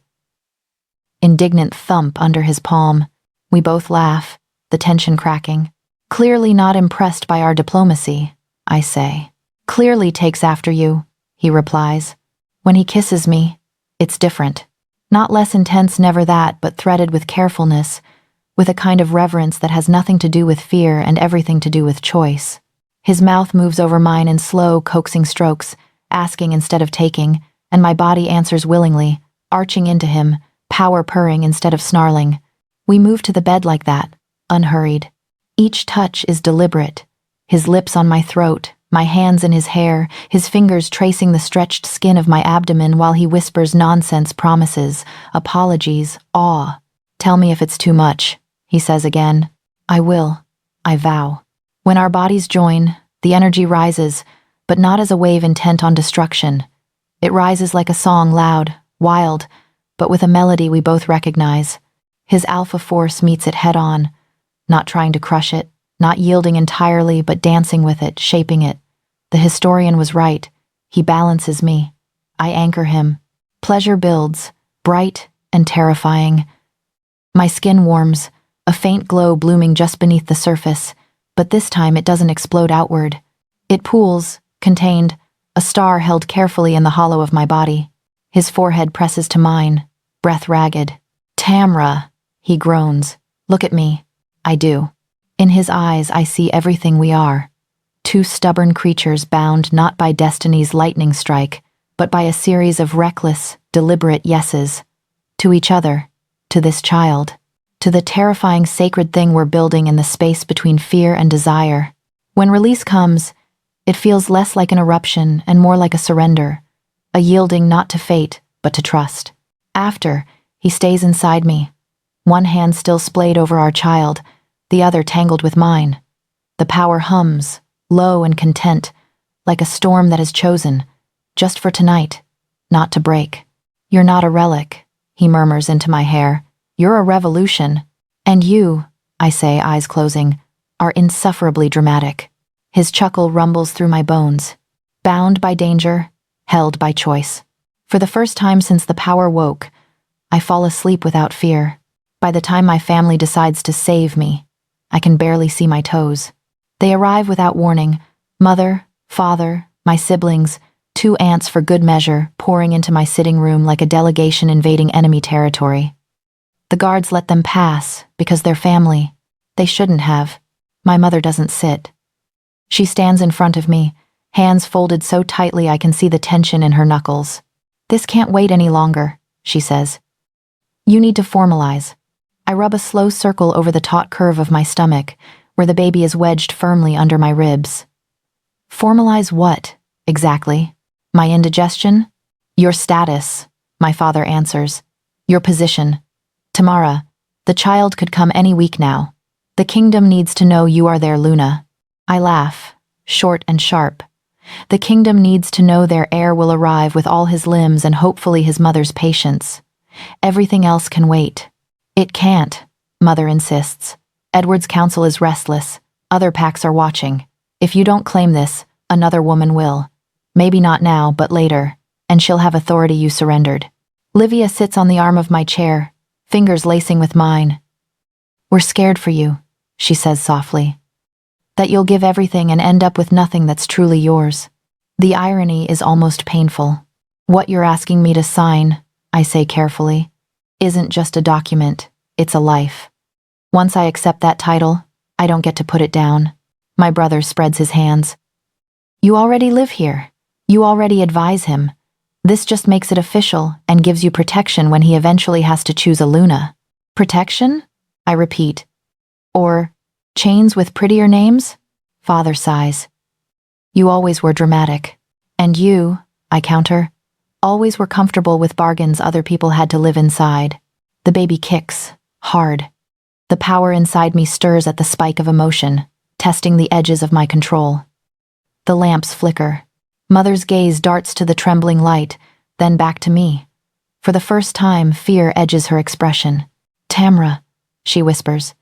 Indignant thump under his palm. We both laugh, the tension cracking. Clearly not impressed by our diplomacy, I say. Clearly takes after you, he replies. When he kisses me, it's different. Not less intense, never that, but threaded with carefulness, with a kind of reverence that has nothing to do with fear and everything to do with choice. His mouth moves over mine in slow, coaxing strokes, asking instead of taking, and my body answers willingly, arching into him, power purring instead of snarling. We move to the bed like that, unhurried. Each touch is deliberate. His lips on my throat, my hands in his hair, his fingers tracing the stretched skin of my abdomen while he whispers nonsense promises, apologies, awe. Tell me if it's too much, he says again. I will. I vow. When our bodies join, the energy rises, but not as a wave intent on destruction. It rises like a song, loud, wild, but with a melody we both recognize. His alpha force meets it head on, not trying to crush it, not yielding entirely, but dancing with it, shaping it. The historian was right. He balances me. I anchor him. Pleasure builds, bright and terrifying. My skin warms, a faint glow blooming just beneath the surface, but this time it doesn't explode outward. It pools, contained, a star held carefully in the hollow of my body. His forehead presses to mine, breath ragged. Tamra, he groans. Look at me. I do. In his eyes I see everything we are. Two stubborn creatures bound not by destiny's lightning strike, but by a series of reckless, deliberate yeses. To each other, to this child, to the terrifying sacred thing we're building in the space between fear and desire. When release comes, it feels less like an eruption and more like a surrender, a yielding not to fate, but to trust. After, he stays inside me, one hand still splayed over our child, the other tangled with mine. The power hums, low and content, like a storm that is chosen, just for tonight, not to break. You're not a relic, he murmurs into my hair. You're a revolution. And you, I say, eyes closing, are insufferably dramatic. His chuckle rumbles through my bones. Bound by danger, held by choice. For the first time since the power woke, I fall asleep without fear. By the time my family decides to save me, I can barely see my toes. They arrive without warning. Mother, father, my siblings, 2 aunts for good measure, pouring into my sitting room like a delegation invading enemy territory. The guards let them pass, because they're family. They shouldn't have. My mother doesn't sit. She stands in front of me, hands folded so tightly I can see the tension in her knuckles. This can't wait any longer, she says. You need to formalize. I rub a slow circle over the taut curve of my stomach, where the baby is wedged firmly under my ribs. Formalize what, exactly? My indigestion? Your status, my father answers. Your position. Tamara, the child could come any week now. The kingdom needs to know you are there, Luna. I laugh, short and sharp. The kingdom needs to know their heir will arrive with all his limbs and hopefully his mother's patience. Everything else can wait. It can't, Mother insists. Edward's council is restless. Other packs are watching. If you don't claim this, another woman will. Maybe not now, but later, and she'll have authority you surrendered. Livia sits on the arm of my chair, fingers lacing with mine. We're scared for you, she says softly. That you'll give everything and end up with nothing that's truly yours. The irony is almost painful. What you're asking me to sign, I say carefully, isn't just a document, it's a life. Once I accept that title, I don't get to put it down. My brother spreads his hands. You already live here. You already advise him. This just makes it official and gives you protection when he eventually has to choose a Luna. Protection? I repeat. Or chains with prettier names? Father sighs. You always were dramatic. And you, I counter, always were comfortable with bargains other people had to live inside. The baby kicks, hard. The power inside me stirs at the spike of emotion, testing the edges of my control. The lamps flicker. Mother's gaze darts to the trembling light, then back to me. For the first time, fear edges her expression. Tamra, she whispers,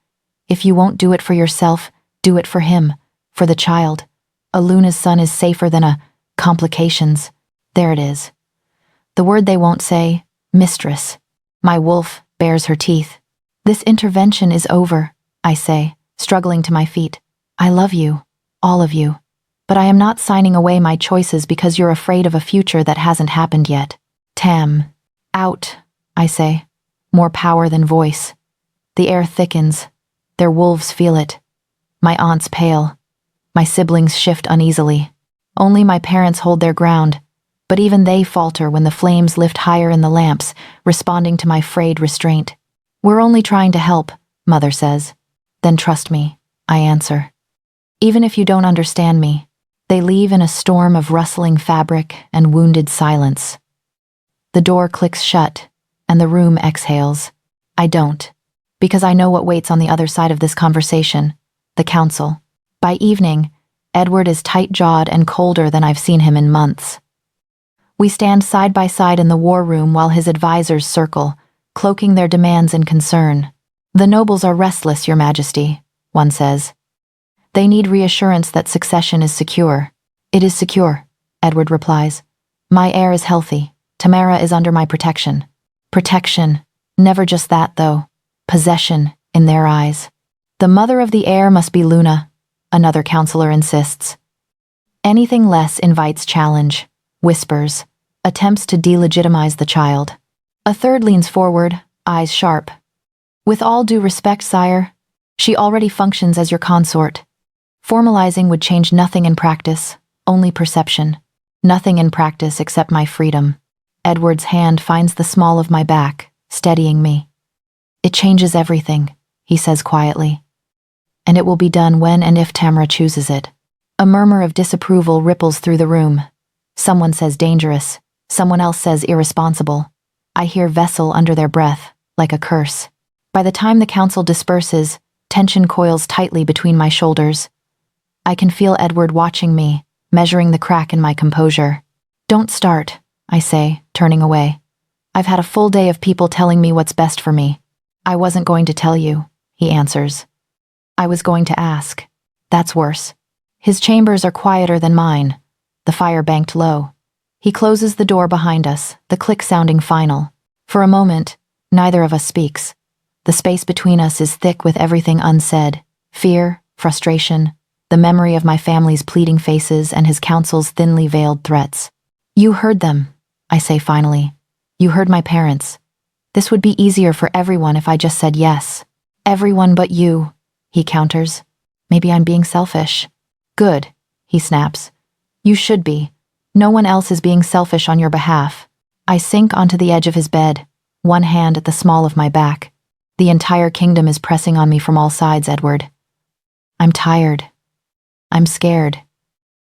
If you won't do it for yourself, do it for him, for the child. A Luna's son is safer than a complications. There it is. The word they won't say, mistress. My wolf bares her teeth. This intervention is over, I say, struggling to my feet. I love you, all of you. But I am not signing away my choices because you're afraid of a future that hasn't happened yet. Tam. Out, I say. More power than voice. The air thickens. Their wolves feel it. My aunt's pale. My siblings shift uneasily. Only my parents hold their ground, but even they falter when the flames lift higher in the lamps, responding to my frayed restraint. We're only trying to help, Mother says. Then trust me, I answer. Even if you don't understand me. They leave in a storm of rustling fabric and wounded silence. The door clicks shut, and the room exhales. I don't, because I know what waits on the other side of this conversation, the council. By evening, Edward is tight-jawed and colder than I've seen him in months. We stand side by side in the war room while his advisors circle, cloaking their demands in concern. The nobles are restless, Your Majesty, one says. They need reassurance that succession is secure. It is secure, Edward replies. My heir is healthy. Tamara is under my protection. Protection. Never just that, though. Possession, in their eyes. The mother of the heir must be Luna, another counselor insists. Anything less invites challenge, whispers, attempts to delegitimize the child. A third leans forward, eyes sharp. With all due respect, sire, she already functions as your consort. Formalizing would change nothing in practice, only perception. Nothing in practice except my freedom. Edward's hand finds the small of my back, steadying me. It changes everything, he says quietly. And it will be done when and if Tamara chooses it. A murmur of disapproval ripples through the room. Someone says dangerous, someone else says irresponsible. I hear vessel under their breath, like a curse. By the time the council disperses, tension coils tightly between my shoulders. I can feel Edward watching me, measuring the crack in my composure. Don't start, I say, turning away. I've had a full day of people telling me what's best for me. I wasn't going to tell you, he answers. I was going to ask. That's worse. His chambers are quieter than mine, the fire banked low. He closes the door behind us, the click sounding final. For a moment, neither of us speaks. The space between us is thick with everything unsaid. Fear, frustration, the memory of my family's pleading faces and his counsel's thinly veiled threats. You heard them, I say finally. You heard my parents. This would be easier for everyone if I just said yes. Everyone but you, he counters. Maybe I'm being selfish. Good, he snaps. You should be. No one else is being selfish on your behalf. I sink onto the edge of his bed, one hand at the small of my back. The entire kingdom is pressing on me from all sides, Edward. I'm tired. I'm scared.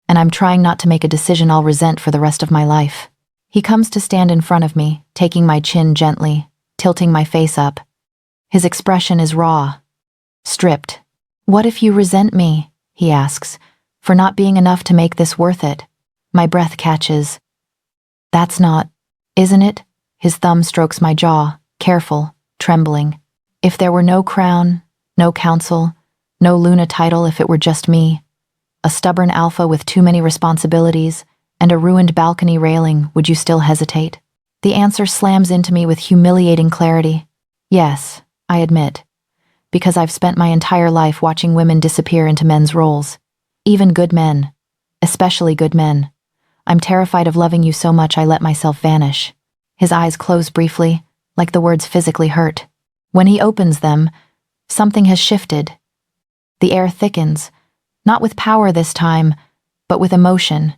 And I'm trying not to make a decision I'll resent for the rest of my life. He comes to stand in front of me, taking my chin gently, tilting my face up. His expression is raw, stripped. What if you resent me, he asks, for not being enough to make this worth it? My breath catches. That's not, isn't it? His thumb strokes my jaw, careful, trembling. If there were no crown, no council, no Luna title if it were just me, a stubborn alpha with too many responsibilities, and a ruined balcony railing, would you still hesitate? The answer slams into me with humiliating clarity. Yes, I admit, because I've spent my entire life watching women disappear into men's roles. Even good men, especially good men. I'm terrified of loving you so much I let myself vanish. His eyes close briefly, like the words physically hurt. When he opens them, something has shifted. The air thickens, not with power this time, but with emotion.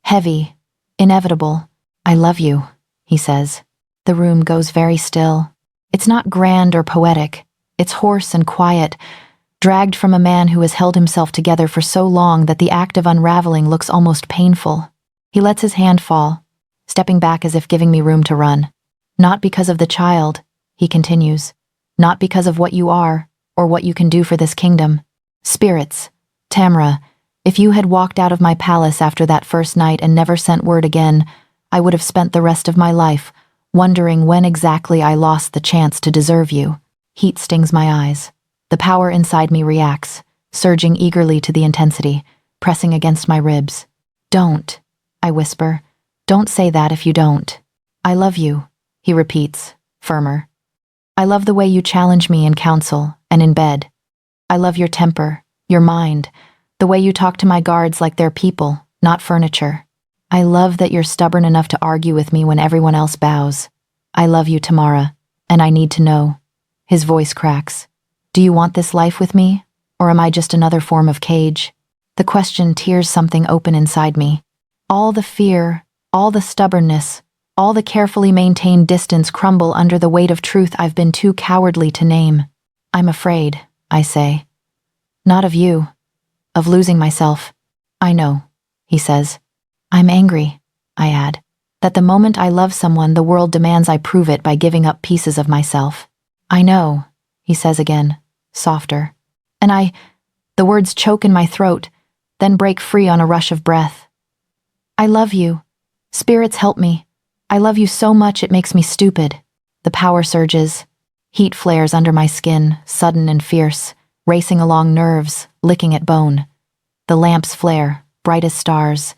Heavy, inevitable. I love you, he says. The room goes very still. It's not grand or poetic. It's hoarse and quiet, dragged from a man who has held himself together for so long that the act of unraveling looks almost painful. He lets his hand fall, stepping back as if giving me room to run. Not because of the child, he continues. Not because of what you are, or what you can do for this kingdom. Spirits, Tamara, if you had walked out of my palace after that first night and never sent word again, I would have spent the rest of my life wondering when exactly I lost the chance to deserve you. Heat stings my eyes. The power inside me reacts, surging eagerly to the intensity, pressing against my ribs. Don't, I whisper. Don't say that if you don't. I love you, he repeats, firmer. I love the way you challenge me in council and in bed. I love your temper, your mind, the way you talk to my guards like they're people, not furniture. I love that you're stubborn enough to argue with me when everyone else bows. I love you, Tamara, and I need to know. His voice cracks. Do you want this life with me, or am I just another form of cage? The question tears something open inside me. All the fear, all the stubbornness, all the carefully maintained distance crumble under the weight of truth I've been too cowardly to name. I'm afraid, I say. Not of you. Of losing myself. I know, he says. I'm angry, I add, that the moment I love someone, the world demands I prove it by giving up pieces of myself. I know, he says again, softer. And the words choke in my throat, then break free on a rush of breath. I love you. Spirits help me. I love you so much it makes me stupid. The power surges. Heat flares under my skin, sudden and fierce, racing along nerves, licking at bone. The lamps flare, bright as stars.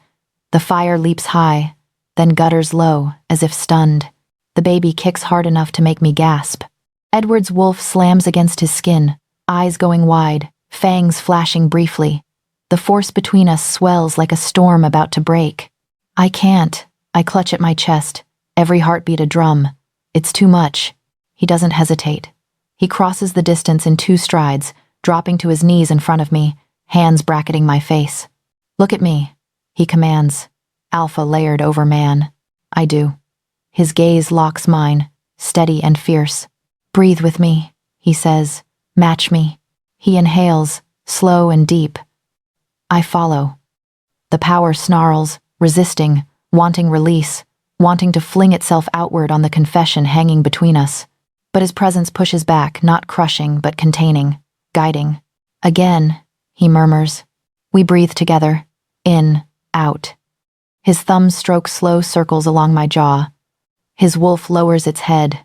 The fire leaps high, then gutters low, as if stunned. The baby kicks hard enough to make me gasp. Edward's wolf slams against his skin, eyes going wide, fangs flashing briefly. The force between us swells like a storm about to break. I can't. I clutch at my chest, every heartbeat a drum. It's too much. He doesn't hesitate. He crosses the distance in 2 strides, dropping to his knees in front of me, hands bracketing my face. Look at me, he commands, alpha layered over man. I do. His gaze locks mine, steady and fierce. Breathe with me, he says. Match me. He inhales, slow and deep. I follow. The power snarls, resisting, wanting release, wanting to fling itself outward on the confession hanging between us. But his presence pushes back, not crushing, but containing, guiding. Again, he murmurs. We breathe together, in, out. His thumbs stroke slow circles along my jaw. His wolf lowers its head,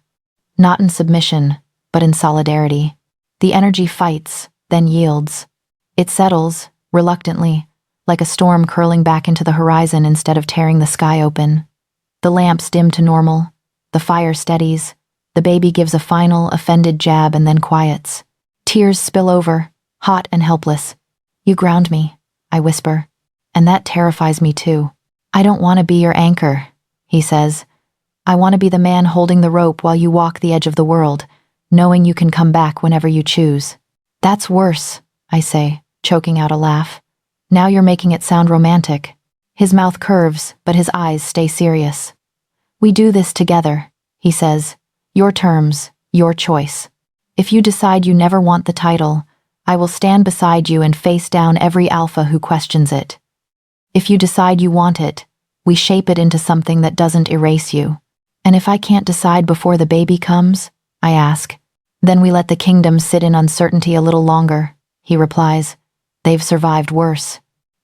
not in submission, but in solidarity. The energy fights, then yields. It settles, reluctantly, like a storm curling back into the horizon instead of tearing the sky open. The lamps dim to normal. The fire steadies. The baby gives a final, offended jab and then quiets. Tears spill over, hot and helpless. You ground me, I whisper. And that terrifies me too. I don't want to be your anchor, he says. I want to be the man holding the rope while you walk the edge of the world, knowing you can come back whenever you choose. That's worse, I say, choking out a laugh. Now you're making it sound romantic. His mouth curves, but his eyes stay serious. We do this together, he says. Your terms, your choice. If you decide you never want the title, I will stand beside you and face down every alpha who questions it. If you decide you want it, we shape it into something that doesn't erase you. And if I can't decide before the baby comes, I ask, then we let the kingdom sit in uncertainty a little longer, he replies. They've survived worse.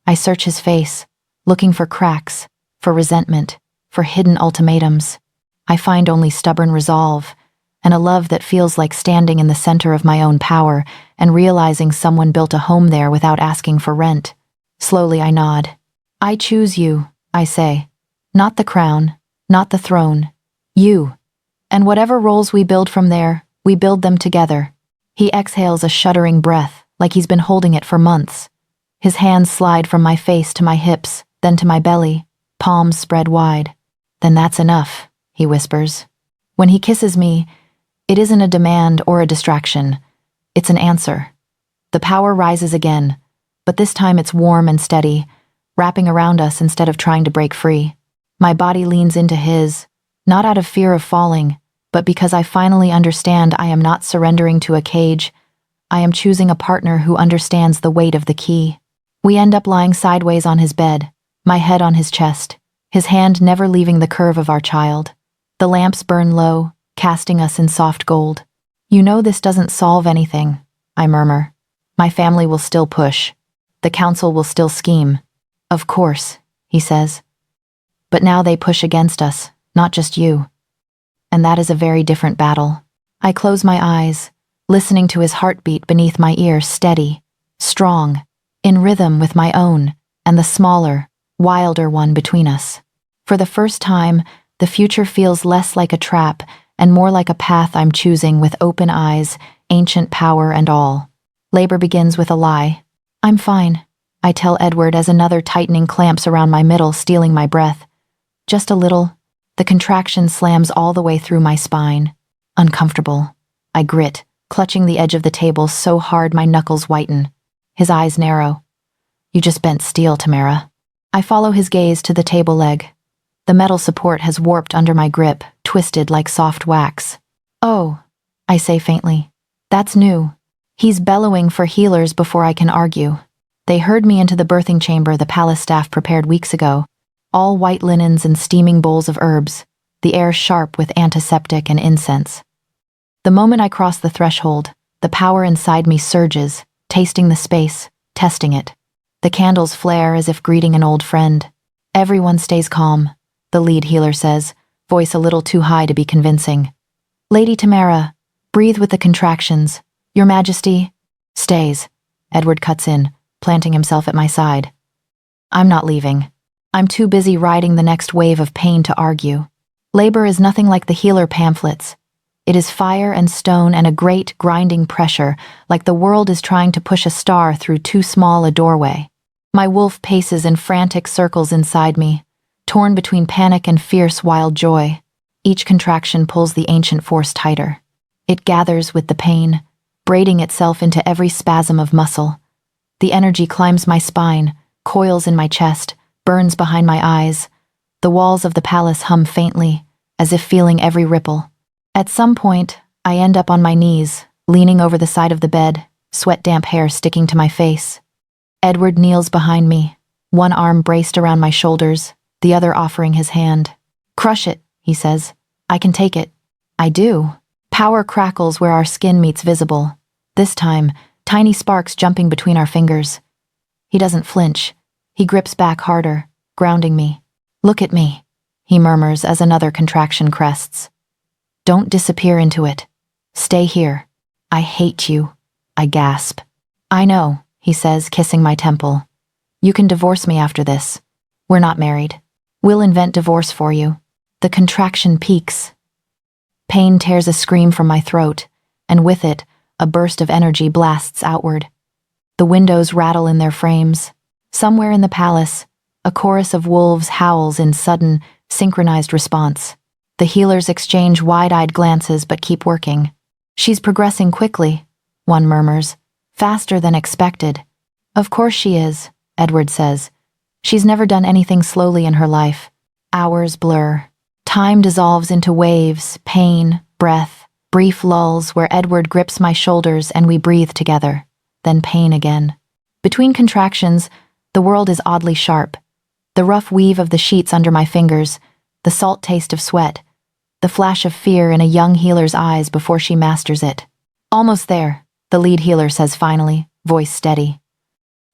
I search his face, looking for cracks, for resentment, for hidden ultimatums. I find only stubborn resolve, and a love that feels like standing in the center of my own power and realizing someone built a home there without asking for rent. Slowly I nod. I choose you, I say. Not the crown, not the throne. You. And whatever roles we build from there, we build them together. He exhales a shuddering breath, like he's been holding it for months. His hands slide from my face to my hips, then to my belly, palms spread wide. Then that's enough, he whispers. When he kisses me, it isn't a demand or a distraction. It's an answer. The power rises again, but this time it's warm and steady, wrapping around us instead of trying to break free. My body leans into his, not out of fear of falling, but because I finally understand I am not surrendering to a cage. I am choosing a partner who understands the weight of the key. We end up lying sideways on his bed, my head on his chest, his hand never leaving the curve of our child. The lamps burn low, casting us in soft gold. You know this doesn't solve anything, I murmur. My family will still push. The council will still scheme. Of course, he says. But now they push against us, not just you. And that is a very different battle. I close my eyes, listening to his heartbeat beneath my ear, steady, strong, in rhythm with my own, and the smaller, wilder one between us. For the first time, the future feels less like a trap and more like a path I'm choosing with open eyes, ancient power and all. Labor begins with a lie. I'm fine, I tell Edward as another tightening clamps around my middle, stealing my breath. Just a little. The contraction slams all the way through my spine. Uncomfortable. I grit, clutching the edge of the table so hard my knuckles whiten. His eyes narrow. You just bent steel, Tamara. I follow his gaze to the table leg. The metal support has warped under my grip, twisted like soft wax. Oh, I say faintly. That's new. He's bellowing for healers before I can argue. They herd me into the birthing chamber the palace staff prepared weeks ago. All white linens and steaming bowls of herbs, the air sharp with antiseptic and incense. The moment I cross the threshold, the power inside me surges, tasting the space, testing it. The candles flare as if greeting an old friend. Everyone stays calm, the lead healer says, voice a little too high to be convincing. Lady Tamara, breathe with the contractions. Your Majesty, stays. Edward cuts in, planting himself at my side. I'm not leaving. I'm too busy riding the next wave of pain to argue. Labor is nothing like the healer pamphlets. It is fire and stone and a great, grinding pressure, like the world is trying to push a star through too small a doorway. My wolf paces in frantic circles inside me, torn between panic and fierce, wild joy. Each contraction pulls the ancient force tighter. It gathers with the pain, braiding itself into every spasm of muscle. The energy climbs my spine, coils in my chest, burns behind my eyes. The walls of the palace hum faintly, as if feeling every ripple. At some point, I end up on my knees, leaning over the side of the bed, sweat-damp hair sticking to my face. Edward kneels behind me, one arm braced around my shoulders, the other offering his hand. Crush it, he says. I can take it. I do. Power crackles where our skin meets visible. This time, tiny sparks jumping between our fingers. He doesn't flinch. He grips back harder, grounding me. Look at me, he murmurs as another contraction crests. Don't disappear into it. Stay here. I hate you, I gasp. I know, he says, kissing my temple. You can divorce me after this. We're not married. We'll invent divorce for you. The contraction peaks. Pain tears a scream from my throat, and with it, a burst of energy blasts outward. The windows rattle in their frames. Somewhere in the palace, a chorus of wolves howls in sudden, synchronized response. The healers exchange wide-eyed glances but keep working. She's progressing quickly, one murmurs. Faster than expected. Of course she is, Edward says. She's never done anything slowly in her life. Hours blur. Time dissolves into waves, pain, breath, brief lulls where Edward grips my shoulders and we breathe together. Then pain again. Between contractions, the world is oddly sharp. The rough weave of the sheets under my fingers, the salt taste of sweat, the flash of fear in a young healer's eyes before she masters it. Almost there, the lead healer says finally, voice steady.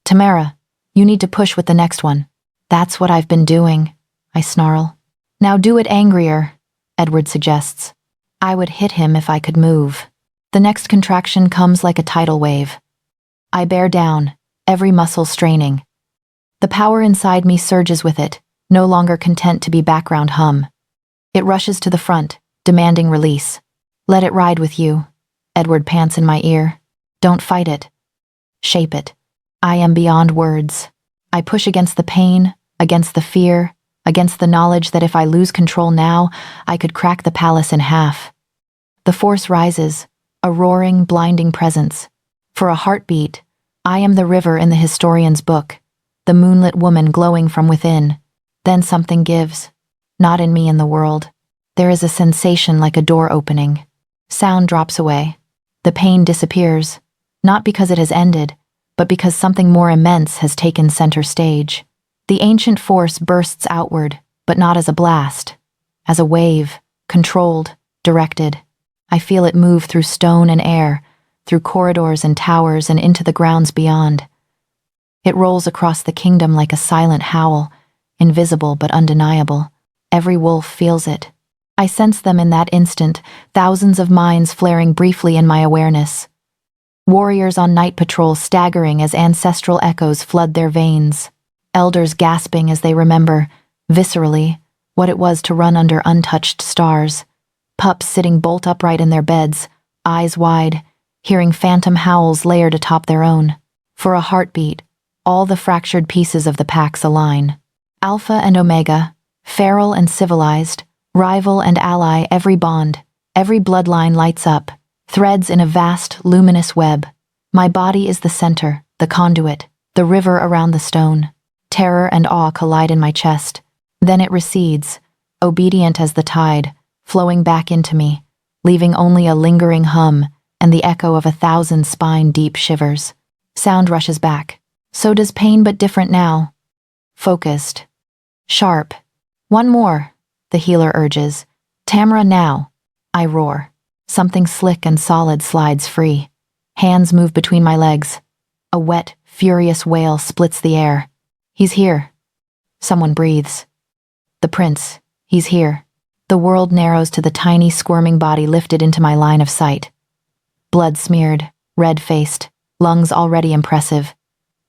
Tamara, you need to push with the next one. That's what I've been doing, I snarl. Now do it angrier, Edward suggests. I would hit him if I could move. The next contraction comes like a tidal wave. I bear down, every muscle straining. The power inside me surges with it, no longer content to be background hum. It rushes to the front, demanding release. Let it ride with you, Edward pants in my ear. Don't fight it. Shape it. I am beyond words. I push against the pain, against the fear, against the knowledge that if I lose control now, I could crack the palace in half. The force rises, a roaring, blinding presence. For a heartbeat, I am the river in the historian's book, the moonlit woman glowing from within. Then something gives. Not in me, in the world. There is a sensation like a door opening. Sound drops away. The pain disappears, not because it has ended, but because something more immense has taken center stage. The ancient force bursts outward, but not as a blast, as a wave, controlled, directed. I feel it move through stone and air, through corridors and towers and into the grounds beyond. It rolls across the kingdom like a silent howl, invisible but undeniable. Every wolf feels it. I sensed them in that instant, thousands of minds flaring briefly in my awareness. Warriors on night patrol staggering as ancestral echoes flood their veins. Elders gasping as they remember, viscerally, what it was to run under untouched stars. Pups sitting bolt upright in their beds, eyes wide, hearing phantom howls layered atop their own. For a heartbeat, all the fractured pieces of the packs align. Alpha and Omega, feral and civilized, rival and ally, every bond, every bloodline lights up, threads in a vast, luminous web. My body is the center, the conduit, the river around the stone. Terror and awe collide in my chest. Then it recedes, obedient as the tide, flowing back into me, leaving only a lingering hum and the echo of 1,000 spine-deep shivers. Sound rushes back. So does pain, but different now. Focused. Sharp. One more, the healer urges. Tamara, now. I roar. Something slick and solid slides free. Hands move between my legs. A wet, furious wail splits the air. He's here. Someone breathes. The prince. He's here. The world narrows to the tiny, squirming body lifted into my line of sight. Blood-smeared, red-faced, lungs already impressive.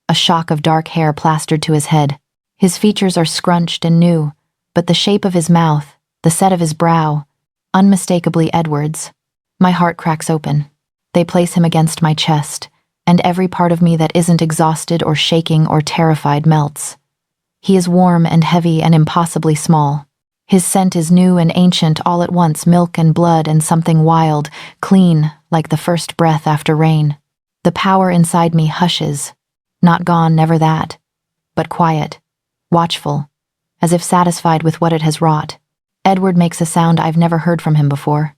A shock of dark hair plastered to his head. His features are scrunched and new, but the shape of his mouth, the set of his brow, unmistakably Edward's. My heart cracks open. They place him against my chest, and every part of me that isn't exhausted or shaking or terrified melts. He is warm and heavy and impossibly small. His scent is new and ancient all at once, milk and blood and something wild, clean, like the first breath after rain. The power inside me hushes. Not gone, never that. But quiet, watchful, as if satisfied with what it has wrought. Edward makes a sound I've never heard from him before.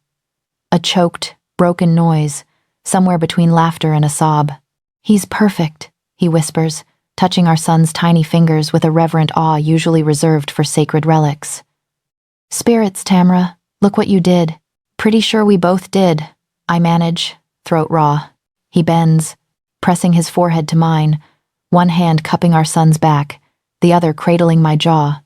A choked, broken noise, somewhere between laughter and a sob. He's perfect, he whispers, touching our son's tiny fingers with a reverent awe usually reserved for sacred relics. Spirits, Tamara, look what you did. Pretty sure we both did. I manage, throat raw. He bends, pressing his forehead to mine, one hand cupping our son's back, the other cradling my jaw.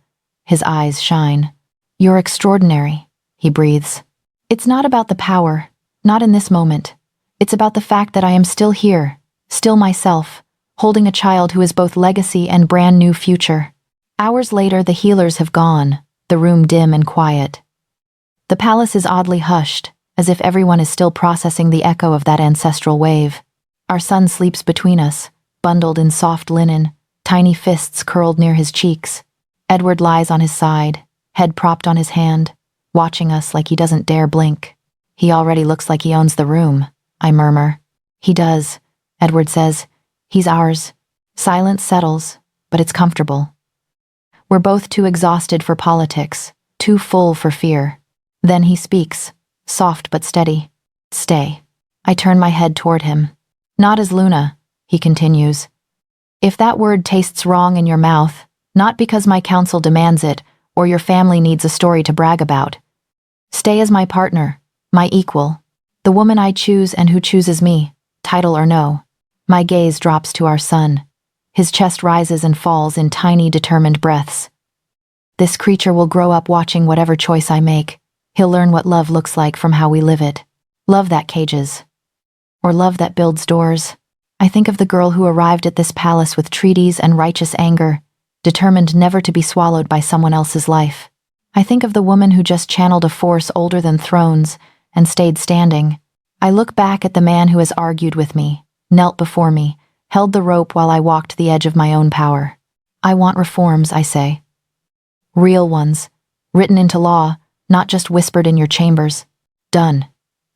His eyes shine. You're extraordinary, he breathes. It's not about the power, not in this moment. It's about the fact that I am still here, still myself, holding a child who is both legacy and brand new future. Hours later, the healers have gone, the room dim and quiet. The palace is oddly hushed, as if everyone is still processing the echo of that ancestral wave. Our son sleeps between us, bundled in soft linen, tiny fists curled near his cheeks. Edward lies on his side, head propped on his hand, watching us like he doesn't dare blink. He already looks like he owns the room, I murmur. He does, Edward says. He's ours. Silence settles, but it's comfortable. We're both too exhausted for politics, too full for fear. Then he speaks, soft but steady. Stay. I turn my head toward him. Not as Luna, he continues. If that word tastes wrong in your mouth, not because my counsel demands it, or your family needs a story to brag about. Stay as my partner, my equal, the woman I choose and who chooses me, title or no. My gaze drops to our son. His chest rises and falls in tiny, determined breaths. This creature will grow up watching whatever choice I make. He'll learn what love looks like from how we live it. Love that cages. Or love that builds doors. I think of the girl who arrived at this palace with treaties and righteous anger, determined never to be swallowed by someone else's life. I think of the woman who just channeled a force older than thrones and stayed standing. I look back at the man who has argued with me, knelt before me, held the rope while I walked the edge of my own power. I want reforms, I say. Real ones, written into law, not just whispered in your chambers. Done,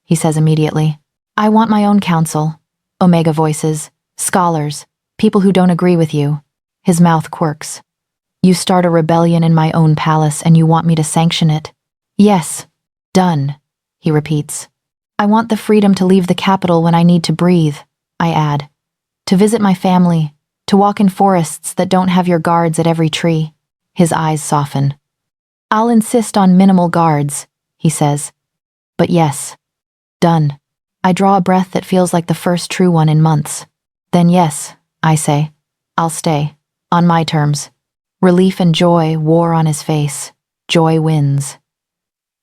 he says immediately. I want my own council, Omega voices, scholars, people who don't agree with you. His mouth quirks. You start a rebellion in my own palace and you want me to sanction it? Yes, done, he repeats. I want the freedom to leave the capital when I need to breathe, I add. To visit my family, to walk in forests that don't have your guards at every tree. His eyes soften. I'll insist on minimal guards, he says. But yes, done. I draw a breath that feels like the first true one in months. Then yes, I say. I'll stay. On my terms. Relief and joy war on his face. Joy wins.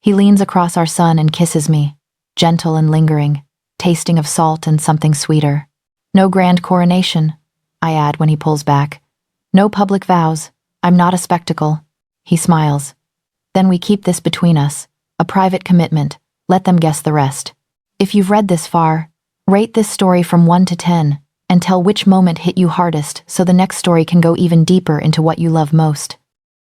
He leans across our son and kisses me, gentle and lingering, tasting of salt and something sweeter. No grand coronation, I add when he pulls back. No public vows. I'm not a spectacle. He smiles. Then we keep this between us, a private commitment. Let them guess the rest. If you've read this far, rate this story from 1 to 10 and tell which moment hit you hardest so the next story can go even deeper into what you love most.